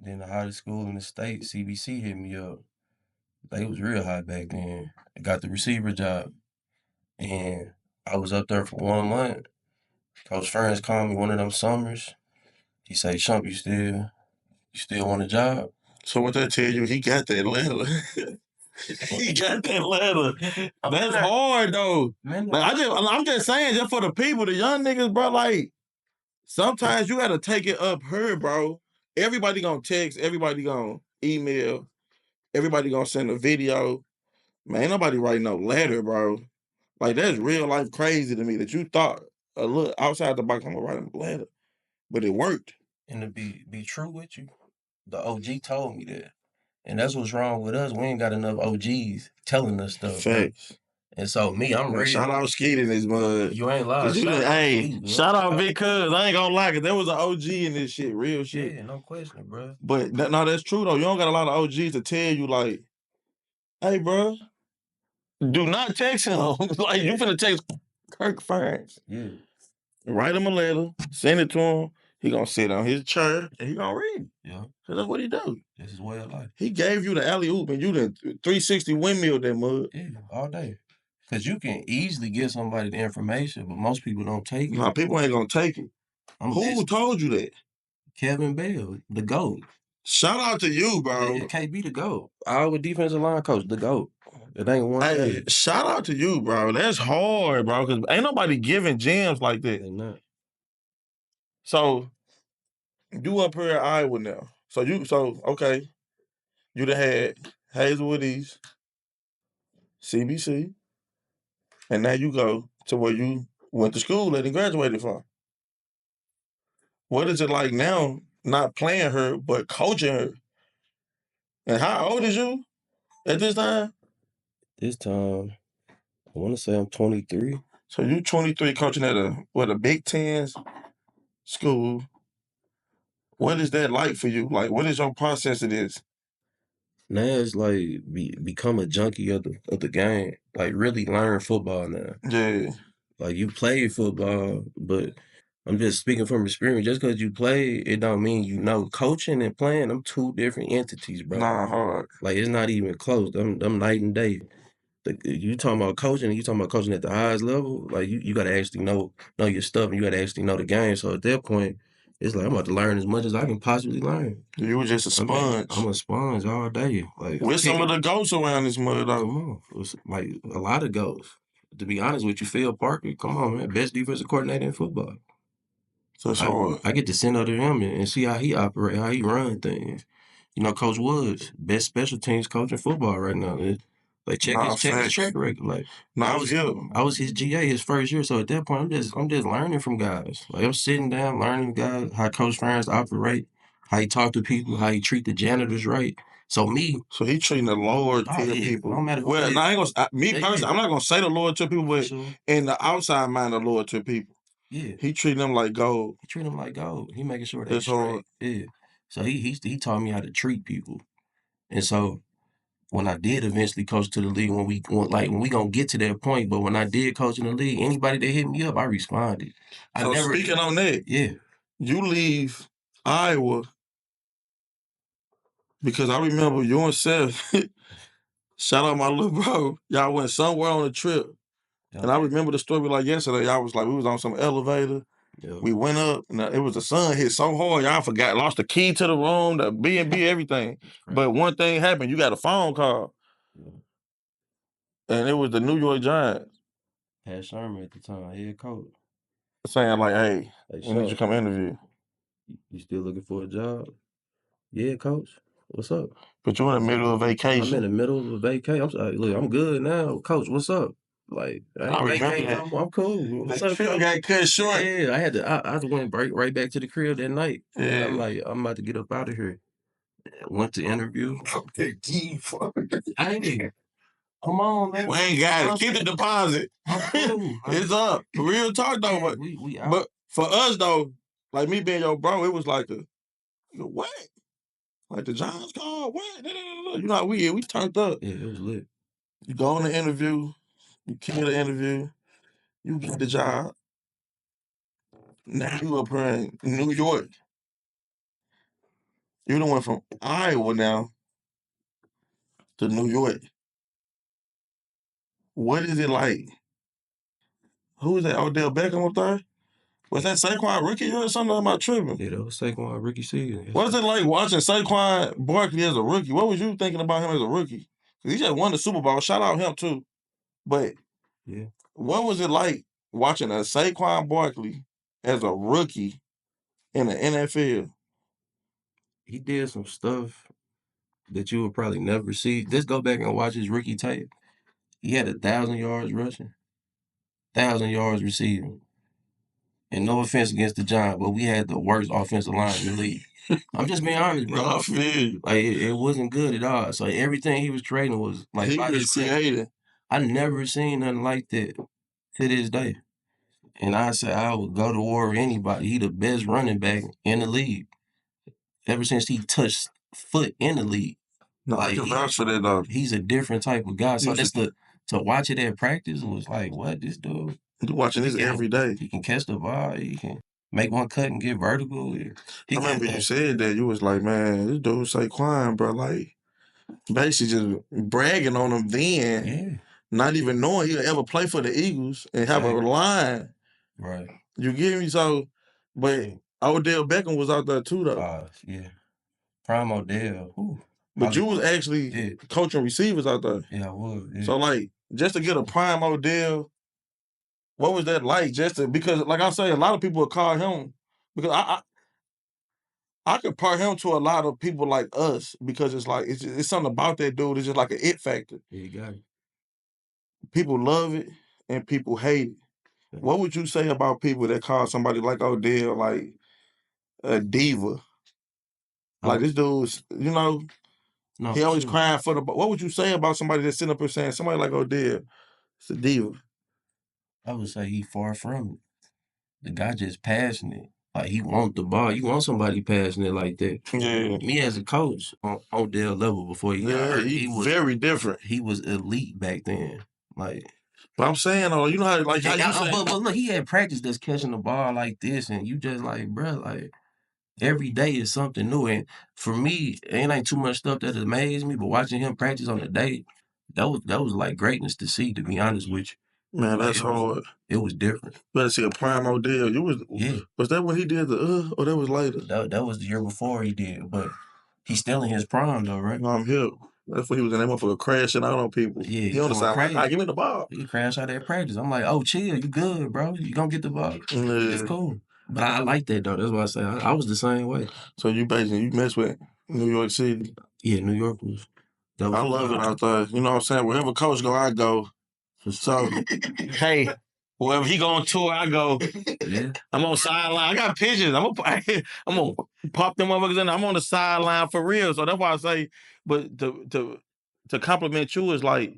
Then the hottest school in the state, CBC, hit me up. They was real hot back then. I got the receiver job. And I was up there for 1 month. Coach Ferns called me one of them summers. He said, Shump, you still want a job? So what that tell you? He got that letter. He got that letter. That's hard though. Man, like, I'm just saying, just for the people, the young niggas, bro, like, Sometimes you gotta take it up her, bro. Everybody gonna text, everybody gonna email, everybody gonna send a video. Man, ain't nobody writing no letter, bro. Like, that's real life crazy to me that you thought a little outside the box, I'm gonna write a letter. But it worked. And to be true with you, the OG told me that. And that's what's wrong with us. We ain't got enough OGs telling us stuff. Facts. Bro. And so me, I'm ready. Shout out Skeet in this mud. You ain't lying. Shout out Big Cuz. I ain't gonna lie, cause there was an OG in this shit, real shit. Yeah, no question, bro. But no, that's true though. You don't got a lot of OGs to tell you like, hey, bro, do not text him. Like, you finna text Kirk Ferentz. Yeah. Write him a letter, send it to him. He gonna sit on his chair and he gonna read. Yeah. So that's what he do. This is way of life. He gave you the alley oop and you the 360 windmill that mud. Yeah, all day. Cause you can easily get somebody the information, but most people don't take it. Nah, people ain't gonna take it. Who told you that? Kevin Bell, the GOAT. Shout out to you, bro. Yeah, KB the GOAT. Our defensive line coach, the GOAT. It ain't one thing. Shout out to you, bro. That's hard, bro, because ain't nobody giving gems like that. They not. So, you up here at Iowa now. Okay. You done had Hazelwood East, CBC, and now you go to where you went to school at and graduated from. What is it like now, not playing her, but coaching her? And how old is you at this time? This time, I want to say I'm 23. So you 23 coaching at a Big Ten school. What is that like for you? Like, what is your process of this? Now it's like become a junkie of the game. Like, really learn football now. Yeah. Like, you play football, but I'm just speaking from experience. Just because you play, it don't mean you know. Coaching and playing, them two different entities, bro. Nah, hard. Like, it's not even close. Them night and day. You talking about coaching, and you talking about coaching at the highest level. Like, you got to actually know your stuff, and you got to actually know the game. So at that point, it's like I'm about to learn as much as I can possibly learn. You were just a sponge. I'm a sponge all day. Like, with some of the ghosts around this mother, though. Come on, it's like a lot of ghosts. To be honest with you, Phil Parker, come on, man, best defensive coordinator in football. So I get to send over to him and see how he operate, how he run things. You know, Coach Woods, best special teams coach in football right now. Like, check his track record. Like, I was his GA his first year, so at that point, I'm just learning from guys. Like, I'm sitting down learning guys how Coach Ferentz operate, how he talk to people, how he treat the janitors right. So he treating the lower tier people. No matter well, I ain't gonna. Me personally, I'm not gonna say the lower tier people, but in the outside mind, the lower tier people. Yeah, he treating them like gold. He making sure they're straight. Yeah. So he taught me how to treat people, and so when I did eventually coach to the league, when we gonna get to that point, but when I did coach in the league, anybody that hit me up, I responded. Speaking on that, yeah, you leave Iowa because I remember you and Seth. Shout out my little bro. Y'all went somewhere on a trip. Yeah. And I remember the story like yesterday. Y'all was like, we was on some elevator. Yeah. We went up, and it was the sun hit so hard, y'all forgot, lost the key to the room, the B&B, everything. But one thing happened, you got a phone call. Yeah. And it was the New York Giants. Pat Sherman at the time, head coach. Saying like, hey we need you to come interview. You still looking for a job? Yeah, coach. What's up? But you're in the middle of vacation. I'm in the middle of a vacation. I'm sorry, look, I'm good now. Coach, what's up? Like, I remember that. I'm cool. What's up, Coach? Got cut short. Yeah, I went right back to the crib that night. Yeah. I'm like, I'm about to get up out of here. Went to interview. Hey, come on, man. We ain't got it. Keep the deposit. It's up. Real talk, though. But, we out. But for us, though, like me being your bro, it was like what? Like the Giants called? What? You know how we turned up. Yeah, it was lit. You go on the interview. You kill the interview. You get the job. Now you up here in New York. You done went from Iowa now to New York. What is it like? Who is that? Odell Beckham up there? Was that Saquon rookie year or something? Am I tripping? Yeah, that was Saquon rookie season. What was it like watching Saquon Barkley as a rookie? What was you thinking about him as a rookie? Because he just won the Super Bowl. Shout out him too. But yeah, what was it like watching a Saquon Barkley as a rookie in the NFL? He did some stuff that you would probably never see. Just go back and watch his rookie tape. He had 1,000 yards rushing, 1,000 yards receiving. And no offense against the Giants, but we had the worst offensive line in the league. I'm just being honest, bro. No, I feel you. Like it wasn't good at all. So everything he was trading was like He by was himself. creative. I never seen nothing like that to this day. And I said I would go to war with anybody. He the best running back in the league. Ever since he touched foot in the league. No, I Like can vouch for that though. he's a different type of guy. So He was that's to watch it at practice was like, what, this dude? You watching this every day. He can catch the ball. He can make one cut and get vertical. I remember you said that. You was like, man, this dude Saquon, bro, like, basically just bragging on him then, Yeah, not even knowing he'll ever play for the Eagles and have a Exactly. line. right. You get me? So, but Odell Beckham was out there too, though. Yeah. Prime Odell. Whew. But you was actually Yeah. coaching receivers out there. Yeah, I was. Yeah. So, like, just to get a prime Odell, what was that like? Because, like I say, a lot of people would call him, because I compare him to a lot of people like us, because it's like it's something about that dude. It's just like an it factor. Yeah, you got it. People love it and people hate it. Yeah. What would you say about people that call somebody like Odell like a diva? Like this dude's, No, he always sure. crying for the. What would you say about somebody that's sitting up here saying somebody like Odell, it's a diva? I would say he far from it. The guy just passionate. Like he want the ball. You want somebody passionate like that. Yeah. Me as a coach on Odell level before he got hurt, he was very different. he was elite back then. Like, But I'm saying, you know how like how you say, but look, he had practice that's catching the ball like this, and you just like, bro, like every day is something new. And for me, it ain't too much stuff that amazed me, but watching him practice on the day, that was like greatness to see. To be honest with you, man, like, that's hard. It was different. Better see a prime Odell. Was that when he did the or that was later? That was the year before he did, but he's still in his prime though, right? No, I'm here. That's when he was in that motherfucker crashing out on people. Yeah, He on the side like, "Nah, give me the ball." He crashed out at practice. I'm like, oh, chill, you good, bro? You gonna get the ball? It's cool. But I like that though. That's why I say I was the same way. So you mess with New York City. Yeah, New York was. I love it out there. You know what I'm saying? Wherever coach go, I go. So hey, wherever he go on tour, I go. Yeah. I'm on sideline. I got pictures. I'm gonna pop them motherfuckers in. I'm on the sideline for real. So that's why I say, but to compliment you is like,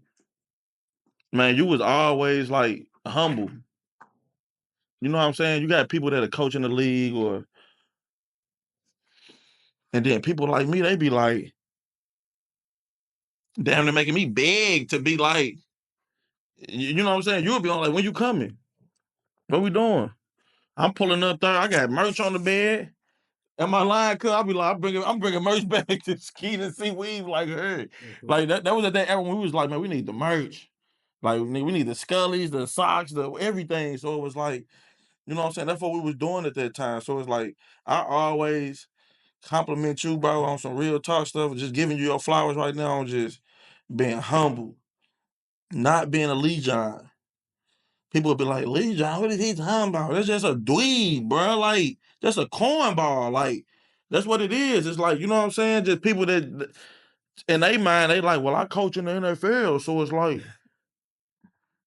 man, you was always like humble. You know what I'm saying? You got people that are coaching the league, and then people like me, they be like, damn, they're making me beg to be like, you know what I'm saying? You'll be on like, when you coming? What we doing? I'm pulling up there. I got merch on the bed. And my line cut, I'll be like, I'm bringing merch back to Skeet and see Weave like, hey. Like that was at that era when we was like, man, we need the merch. Like we need the Scullies, the socks, the everything. So it was like, you know what I'm saying? That's what we was doing at that time. So it's like, I always compliment you, bro, on some real talk stuff, just giving you your flowers right now, on just being humble, not being a Legion. People would be like, Legion, what is he talking about? That's just a dweeb, bro. Like, that's a cornball. Like, that's what it is. It's like, you know what I'm saying? Just people that, in their mind, they like, well, I coach in the NFL. So it's like,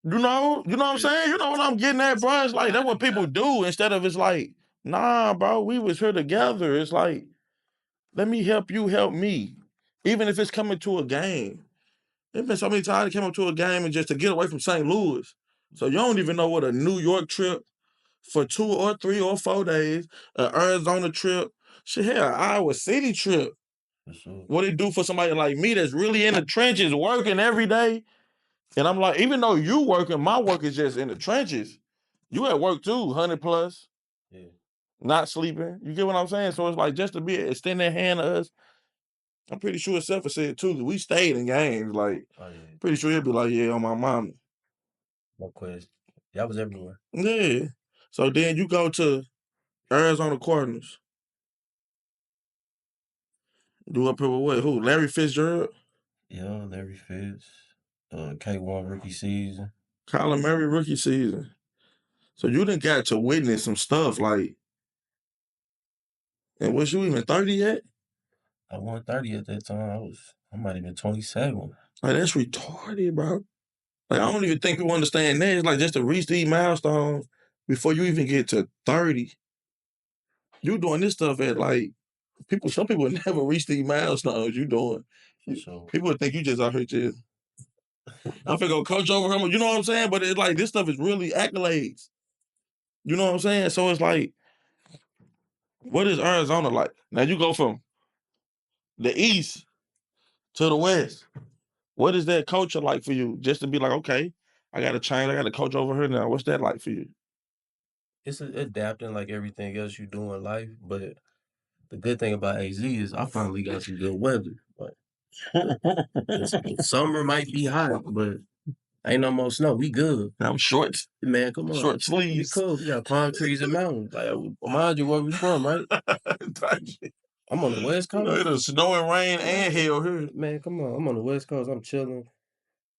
you know what I'm saying? You know what I'm getting at, bro? It's like, that's what people do, instead of it's like, nah, bro, we was here together. It's like, let me help you help me. Even if it's coming to a game. There's been so many times I came up to a game and just to get away from St. Louis. So you don't even know what a New York trip for 2 or 3 or 4 days, an Arizona trip, shit, hell, Iowa City trip. What it do for somebody like me that's really in the trenches working every day? And I'm like, even though you working, my work is just in the trenches. You at work too, 100 plus. Yeah. Not sleeping. You get what I'm saying? So it's like, just to be extend that hand to us. I'm pretty sure Seffer said too that we stayed in games. Like, pretty sure he'll be like, yeah, on my mama. No question. That was everywhere. Yeah. So then you go to Arizona Cardinals. You up here with what? Who? Larry Fitzgerald? Yeah, Larry Fitz. K1 rookie season. Kyler Murray rookie season. So you done got to witness some stuff like, And was you even 30 yet? I won 30 at that time. I might have been 27. Like, that's retarded, bro. Like, I don't even think people understand that. It's like just to reach these milestones before you even get to 30. You doing this stuff at like some people never reach these milestones you doing. Sure. People would think you just out here just I'm finna go coach over him. You know what I'm saying? But it's like this stuff is really accolades. You know what I'm saying? So it's like, what is Arizona like? Now you go from the east to the west. What is that culture like for you? Just to be like, okay, I got to change. I got to coach over here now. What's that like for you? It's adapting like everything else you do in life. But the good thing about AZ is I finally got some good weather. Like, summer might be hot, but ain't no more snow. We good. I'm short. Man, come on. Short sleeves. We cool. We got palm trees and mountains. Like, mind you where we from, right? I'm on the West Coast. You know, it'll snow and rain and hail here. Man, come on. I'm on the West Coast. I'm chilling.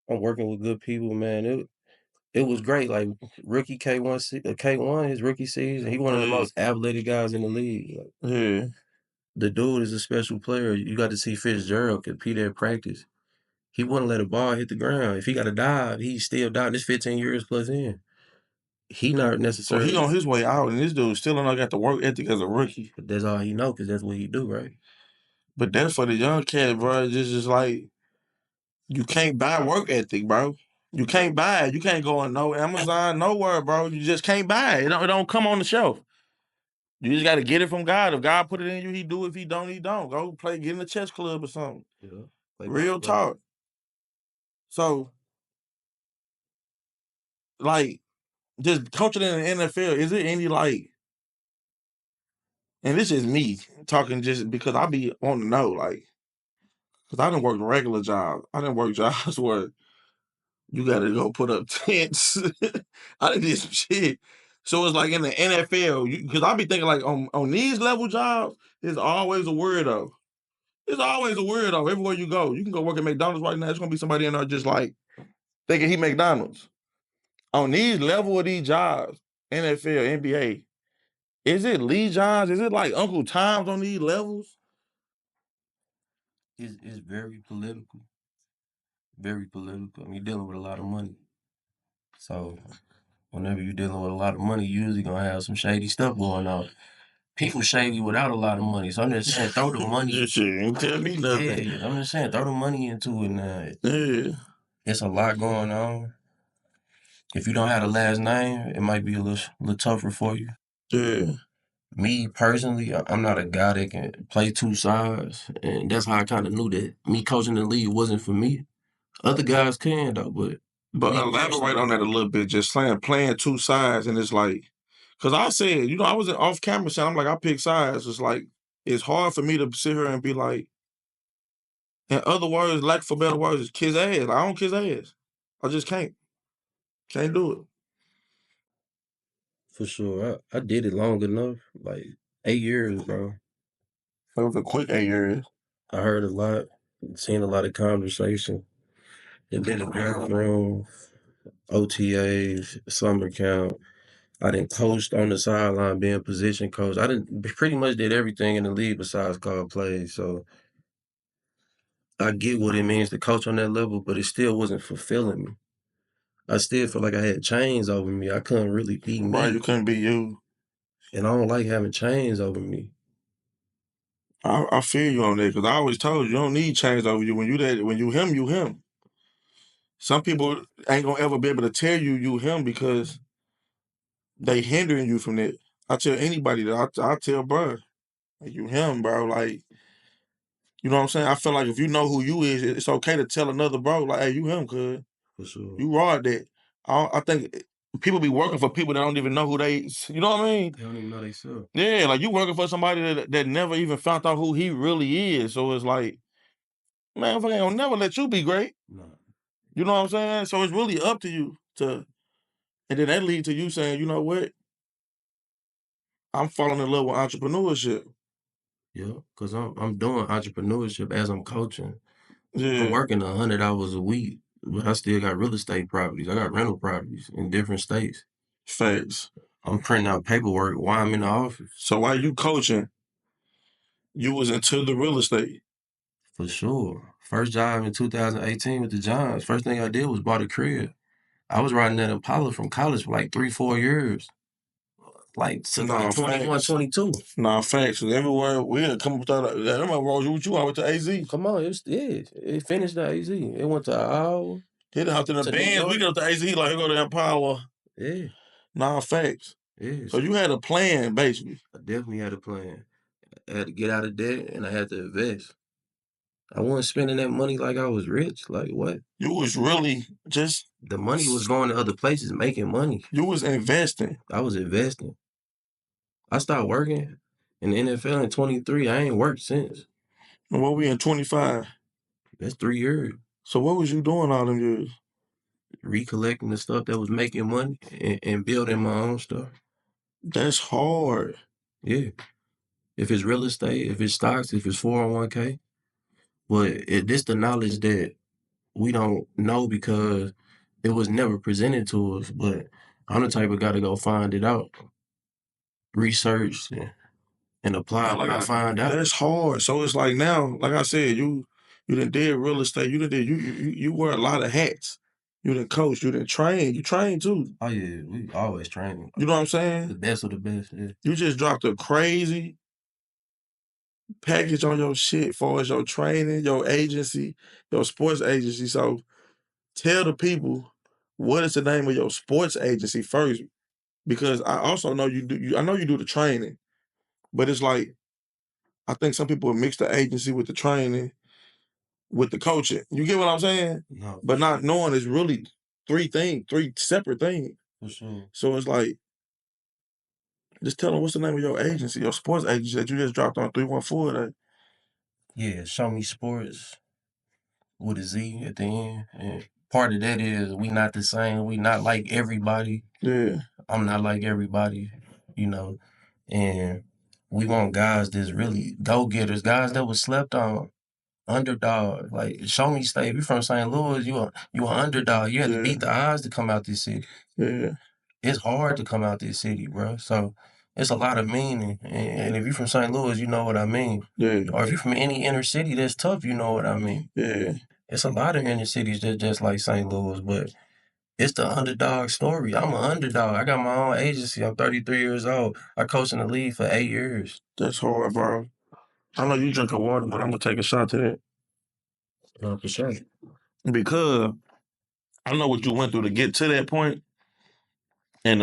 I'm working with good people, man. It was great. Like rookie K1, his rookie season, he one of the most athletic guys in the league. Like, Yeah. the dude is a special player. You got to see Fitzgerald compete at practice. He wouldn't let a ball hit the ground. If he got a dive, he still dive. This 15 years plus in. He not So necessarily. he on his way out, and this dude still not got the work ethic as a rookie. But that's all he know, because that's what he do, right? But that's for the young cat, bro. It's just like, you can't buy work ethic, bro. You can't buy it. You can't go on no Amazon, nowhere, bro. You just can't buy it. It don't come on the shelf. You just got to get it from God. If God put it in you, he do. If he don't, he don't. Go play, get in the chess club or something. Yeah. Real talk. So, like, just coaching in the NFL, is it any like, and this is me talking just because I be wanting to know, like, because I didn't work regular jobs. I didn't work jobs where you got to go put up tents. I done did some shit. So it's like in the NFL, because I be thinking like on these level jobs, there's always a weirdo. There's always a weirdo everywhere you go. You can go work at McDonald's right now. There's gonna be somebody in there just like thinking he McDonald's. On these level of these jobs, NFL, NBA, is it Lee Johns? Is it like Uncle Tom's on these levels? It's very political. Very political. I mean, you're dealing with a lot of money. So whenever you're dealing with a lot of money, you usually gonna have some shady stuff going on. People shady without a lot of money. So I'm just saying, throw the money. This shit ain't tell me nothing. Yeah, I'm just saying, throw the money into it now. Yeah. It's a lot going on. If you don't have the last name, it might be a little tougher for you. Yeah. Me personally, I'm not a guy that can play two sides, and that's how I kind of knew that me coaching the league wasn't for me. Other guys can though, but elaborate on that a little bit. Just playing two sides, and it's like, because I said, I was off camera saying, I'm like, I pick sides. It's like, it's hard for me to sit here and be like, in other words, lack for better words, kiss ass. I don't kiss ass. I just can't. Can't do it. For sure, I did it long enough, like 8 years, bro. It was a quick 8 years. I heard a lot, seen a lot of conversation. It been a room, OTAs, summer camp. I didn't coached on the sideline, being position coach. I didn't pretty much did everything in the league besides call plays. So I get what it means to coach on that level, but it still wasn't fulfilling me. I still feel like I had chains over me. I couldn't really be me. Right, you couldn't be you. And I don't like having chains over me. I feel you on that, because I always told you don't need chains over you. When you him, you him. Some people ain't gonna ever be able to tell you him because they hindering you from that. I tell anybody that I tell bro, you him, bro. Like, you know what I'm saying? I feel like if you know who you is, it's okay to tell another bro, like, hey, you him, cuz. For sure. You raw at that. I think people be working for people that don't even know who they, you know what I mean? They don't even know they self. Yeah, like you working for somebody that never even found out who he really is. So it's like, man, I ain't gonna never let you be great. No. You know what I'm saying? So it's really up to you to, and then that leads to you saying, you know what? I'm falling in love with entrepreneurship. Yeah, because I'm doing entrepreneurship as I'm coaching. Yeah. I'm working 100 hours a week, but I still got real estate properties. I got rental properties in different states. Facts. I'm printing out paperwork while I'm in the office. So while you coaching, You was into the real estate. For sure. First job in 2018 with the Johns. First thing I did was bought a crib. I was riding that Impala from college for like 3-4 years. Like to like 21, 22. Nah, facts. Everywhere we had come up with that. I remember what you I went to AZ. Come on, it finished at AZ. It went to Iowa. Hit out to the bands. We go to AZ like go to Empower. Yeah. Nah, facts. Yeah. So you had a plan, basically. I definitely had a plan. I had to get out of debt and I had to invest. I wasn't spending that money like I was rich. Like what? You was really just the money was going to other places, making money. You was investing. I was investing. I started working in the NFL in 23. I ain't worked since. And what we in 25? That's 3 years. So what was you doing all them years? Recollecting the stuff that was making money and building my own stuff. That's hard. Yeah. If it's real estate, if it's stocks, if it's 401k. But it's the knowledge that we don't know because it was never presented to us. But I'm the type of guy to go find it out, research and apply what I find out. That's hard. So it's like now, like I said, you done did real estate. You done did you wear a lot of hats. You done coach. You done train. You train too. Oh yeah, we always training. You know what I'm saying? The best of the best. Yeah. You just dropped a crazy package on your shit as far as your training, your agency, your sports agency. So tell the people what is the name of your sports agency first, because I also know you do. I know you do the training, but it's like I think some people mix the agency with the training, with the coaching. You get what I'm saying? No, but not knowing it's really three separate things. For sure. So it's like, just tell them what's the name of your agency, your sports agency that you just dropped on 314 today. Yeah, Show Me Sports with a Z at the end. And part of that is we not the same. We not like everybody. Yeah. I'm not like everybody, you know. And we want guys that's really go-getters, guys that was slept on. Underdog. Like Show Me State. You from St. Louis, you an underdog. You had to beat the odds to come out this city. Yeah. It's hard to come out this city, bro. So it's a lot of meaning. And if you're from St. Louis, you know what I mean. Yeah. Or if you're from any inner city that's tough, you know what I mean. Yeah. It's a lot of inner cities that just like St. Louis, but it's the underdog story. I'm an underdog. I got my own agency. I'm 33 years old. I coached in the league for 8 years. That's hard, bro. I know you drink a water, but I'm gonna take a shot to that. For sure. Because I know what you went through to get to that point. And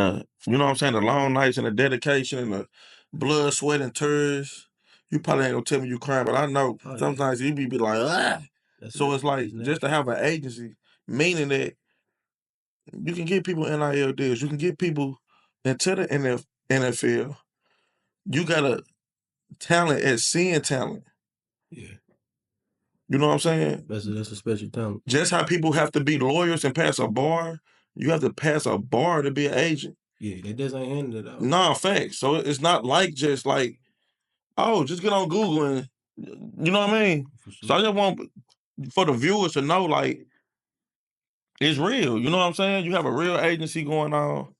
you know what I'm saying, the long nights and the dedication and the blood, sweat, and tears. You probably ain't gonna tell me you crying, but I know sometimes you be like, ah. So it's like just to have an agency, meaning that you can get people NIL deals, you can get people into the NFL. You got a talent at seeing talent. Yeah. You know what I'm saying? That's a special talent. Just how people have to be lawyers and pass a bar, you have to pass a bar to be an agent. Yeah, that doesn't end it out. Nah, facts. So it's not like just like, oh, just get on Google and, you know what I mean? Sure. So I just want for the viewers to know, like, it's real. You know what I'm saying? You have a real agency going on.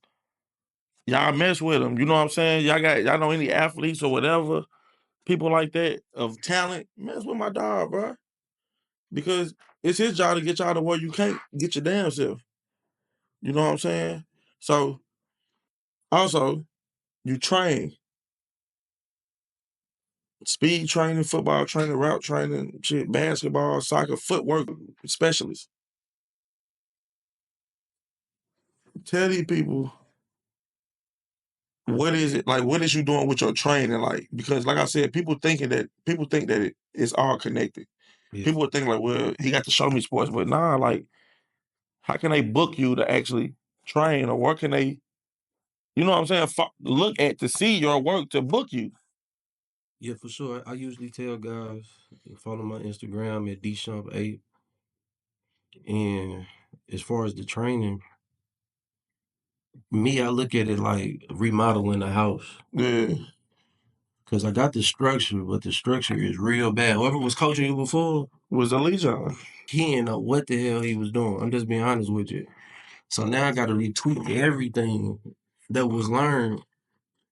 Y'all mess with them. You know what I'm saying? Y'all know any athletes or whatever, people like that of talent, mess with my dog, bro. Because it's his job to get y'all to where you can't get your damn self. You know what I'm saying? So, also, you train. Speed training, football training, route training, shit, basketball, soccer, footwork specialist. Tell these people, what is it, like, what is you doing with your training? Like, because like I said, people think that it's all connected. Yeah. People would think like, well, he got to Show Me Sports, but nah, like, how can they book you to actually train, or where can they, you know what I'm saying, look at to see your work to book you? Yeah, for sure. I usually tell guys, follow my Instagram at DShump8. And as far as the training, me, I look at it like remodeling a house. Yeah. Because I got the structure, but the structure is real bad. Whoever was coaching you before was a Legion. He didn't know what the hell he was doing. I'm just being honest with you. So now I got to retweak everything that was learned,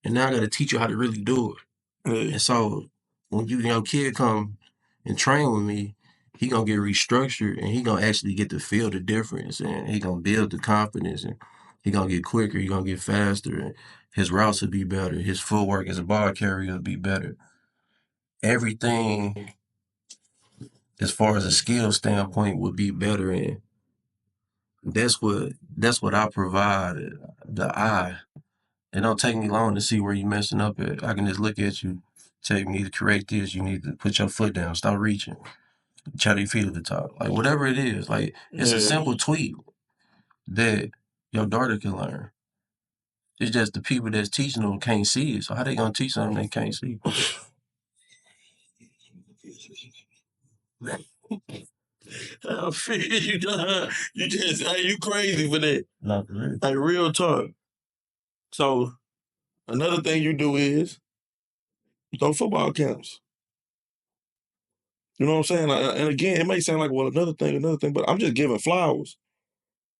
and now I got to teach you how to really do it. Yeah. And so when your kid come and train with me, he gonna get restructured and he gonna actually get to feel the difference and he gonna build the confidence and he gonna get quicker, he gonna get faster and his routes will be better, his footwork as a ball carrier will be better. Everything as far as a skill standpoint would be better and that's what I provide, the eye. It don't take me long to see where you're messing up at. I can just look at you, tell you need to correct this, you need to put your foot down, stop reaching, try your feet at the top. Like whatever it is, like it's a simple tweak that your daughter can learn. It's just the people that's teaching them can't see it. So how they gonna teach something they can't see? I feel you, dog. You just, you crazy for that. Not really. Like real talk. So another thing you do is you throw football camps. You know what I'm saying? And again, it may sound like, well, another thing, but I'm just giving flowers.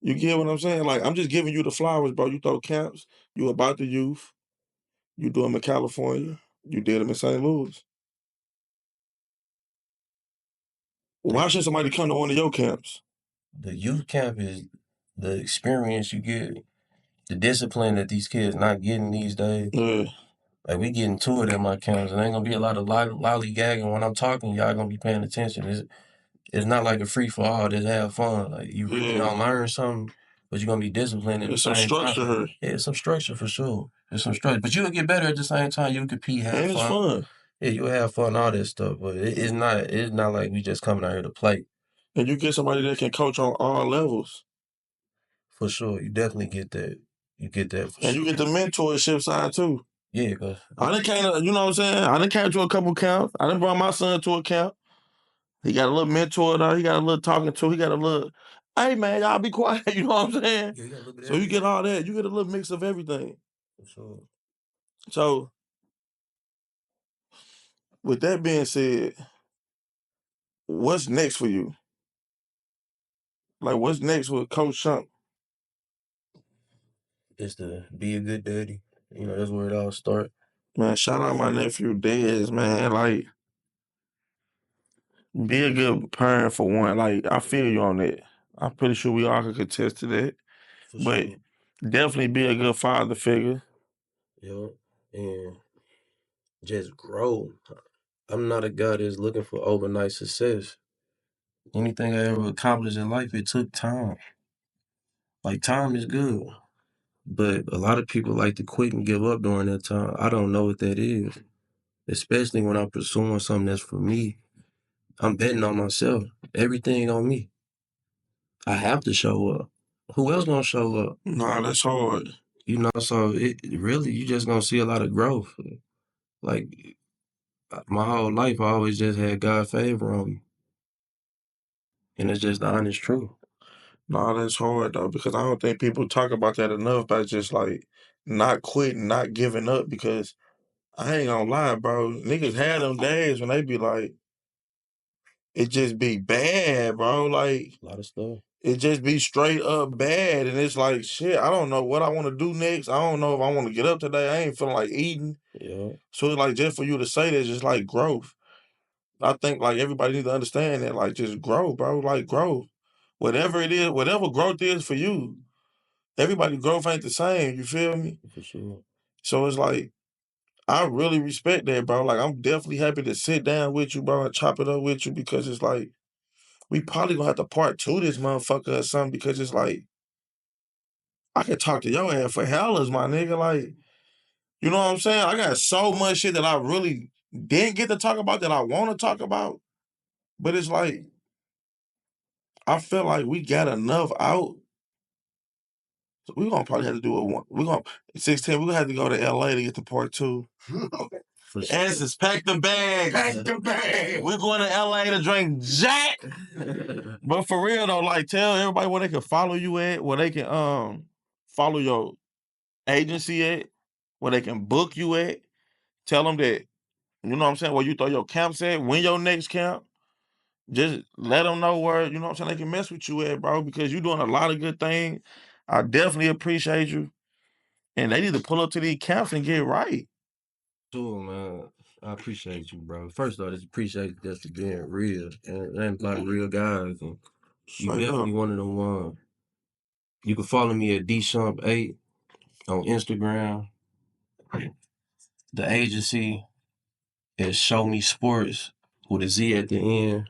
You get what I'm saying? Like, I'm just giving you the flowers, bro. You throw camps, you about the youth, you do them in California, you did them in St. Louis. Why should somebody come to one of your camps? The youth camp is the experience you get, the discipline that these kids not getting these days. Yeah. Like we getting to it at my camps, and ain't gonna be a lot of lollygagging when I'm talking. Y'all gonna be paying attention. It's not like a free for all. Just have fun. Like you really gonna learn something, but you're gonna be disciplined. There's some structure here. Yeah, some structure for sure. There's some structure, but you'll get better at the same time. You compete, have fun. And it's fun. Yeah, you'll have fun, all that stuff. But it's not like we just coming out here to play. And you get somebody that can coach on all levels. For sure, you definitely get that. You get that for sure. And you get the mentorship side too. Yeah, cause I done came to, you know what I'm saying? I done came to a couple camps. I done brought my son to a camp. He got a little mentor though. He got a little talking to. He got a little, hey man, y'all be quiet. You know what I'm saying? Yeah, so you get all that. You get a little mix of everything. For sure. So with that being said, what's next for you? Like what's next with Coach Shump? Just to be a good daddy. You know, that's where it all starts. Man, shout out my nephew Dez, man. Like, be a good parent for one. Like, I feel you on that. I'm pretty sure we all can contest to that. For but sure. Definitely be a good father figure. Yeah. And just grow. I'm not a guy that's looking for overnight success. Anything I ever accomplished in life, it took time. Like, time is good. But a lot of people like to quit and give up during that time. I don't know what that is. Especially when I'm pursuing something that's for me. I'm betting on myself. Everything on me. I have to show up. Who else gonna show up? Nah, that's hard. You know, so it really, you just gonna see a lot of growth. Like, my whole life, I always just had God favor on me. And it's just the honest truth. Nah, that's hard though, because I don't think people talk about that enough by just like not quitting, not giving up, because I ain't gonna lie, bro. Niggas had them days when they be like, it just be bad, bro. Like, a lot of stuff. It just be straight up bad. And it's like, shit, I don't know what I want to do next. I don't know if I want to get up today. I ain't feeling like eating. Yeah. So it's like, just for you to say that, just like growth. I think like everybody needs to understand that, like, just grow, bro. Like, grow. Whatever it is, whatever growth is for you, everybody's growth ain't the same. You feel me? For sure. So it's like, I really respect that, bro. Like, I'm definitely happy to sit down with you, bro, and chop it up with you, because it's like, we probably gonna have to part two this motherfucker or something, because it's like, I could talk to your ass for hellas, my nigga. Like, you know what I'm saying? I got so much shit that I really didn't get to talk about that I want to talk about. But it's like, I feel like we got enough out. So we're gonna probably have to do it one. We're gonna 16, we're gonna have to go to LA to get to part two. For sure. Answers, pack the bag. Pack the bag. We're going to LA to drink Jack. But for real though, like, tell everybody where they can follow you at, where they can follow your agency at, where they can book you at. Tell them that, you know what I'm saying, where you throw your camps at, when your next camp. Just let them know where, you know what I'm saying, they can mess with you at, bro, because you're doing a lot of good things. I definitely appreciate you. And they need to pull up to these camps and get right. Sure, man. I appreciate you, bro. First off, just appreciate you just for being real. And a lot of real guys. And you Straight definitely up. one of them ones. You can follow me at DShump8 on Instagram. The agency is Show Me Sports with a Z at the end.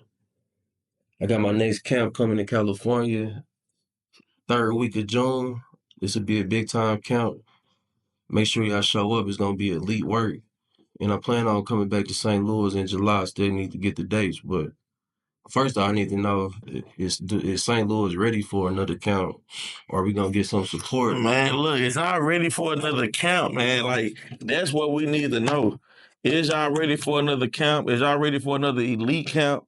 I got my next camp coming in California, 3rd week of June. This will be a big time camp. Make sure y'all show up. It's gonna be elite work. And I plan on coming back to St. Louis in July. Still need to get the dates, but first I need to know is St. Louis ready for another camp, or are we gonna get some support? Man, look, it's not ready for another camp, man. Like, that's what we need to know. Is y'all ready for another camp? Is y'all ready for another elite camp?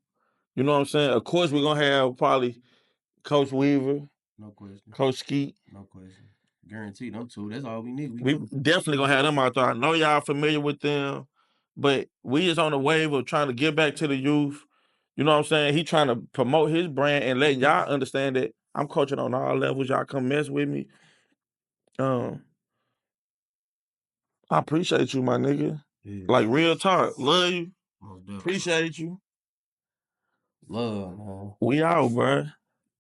You know what I'm saying? Of course, we're gonna have probably Coach Weaver, No question. Coach Skeet. No question. Guaranteed them two. That's all we need. We definitely gonna have them out there. I know y'all familiar with them, but we is on the wave of trying to get back to the youth. You know what I'm saying? He trying to promote his brand and let y'all understand that I'm coaching on all levels. Y'all come mess with me. I appreciate you, my nigga. Yeah. Like, real talk. Love you. Most definitely. Appreciate you. Love, man. We out, bruh.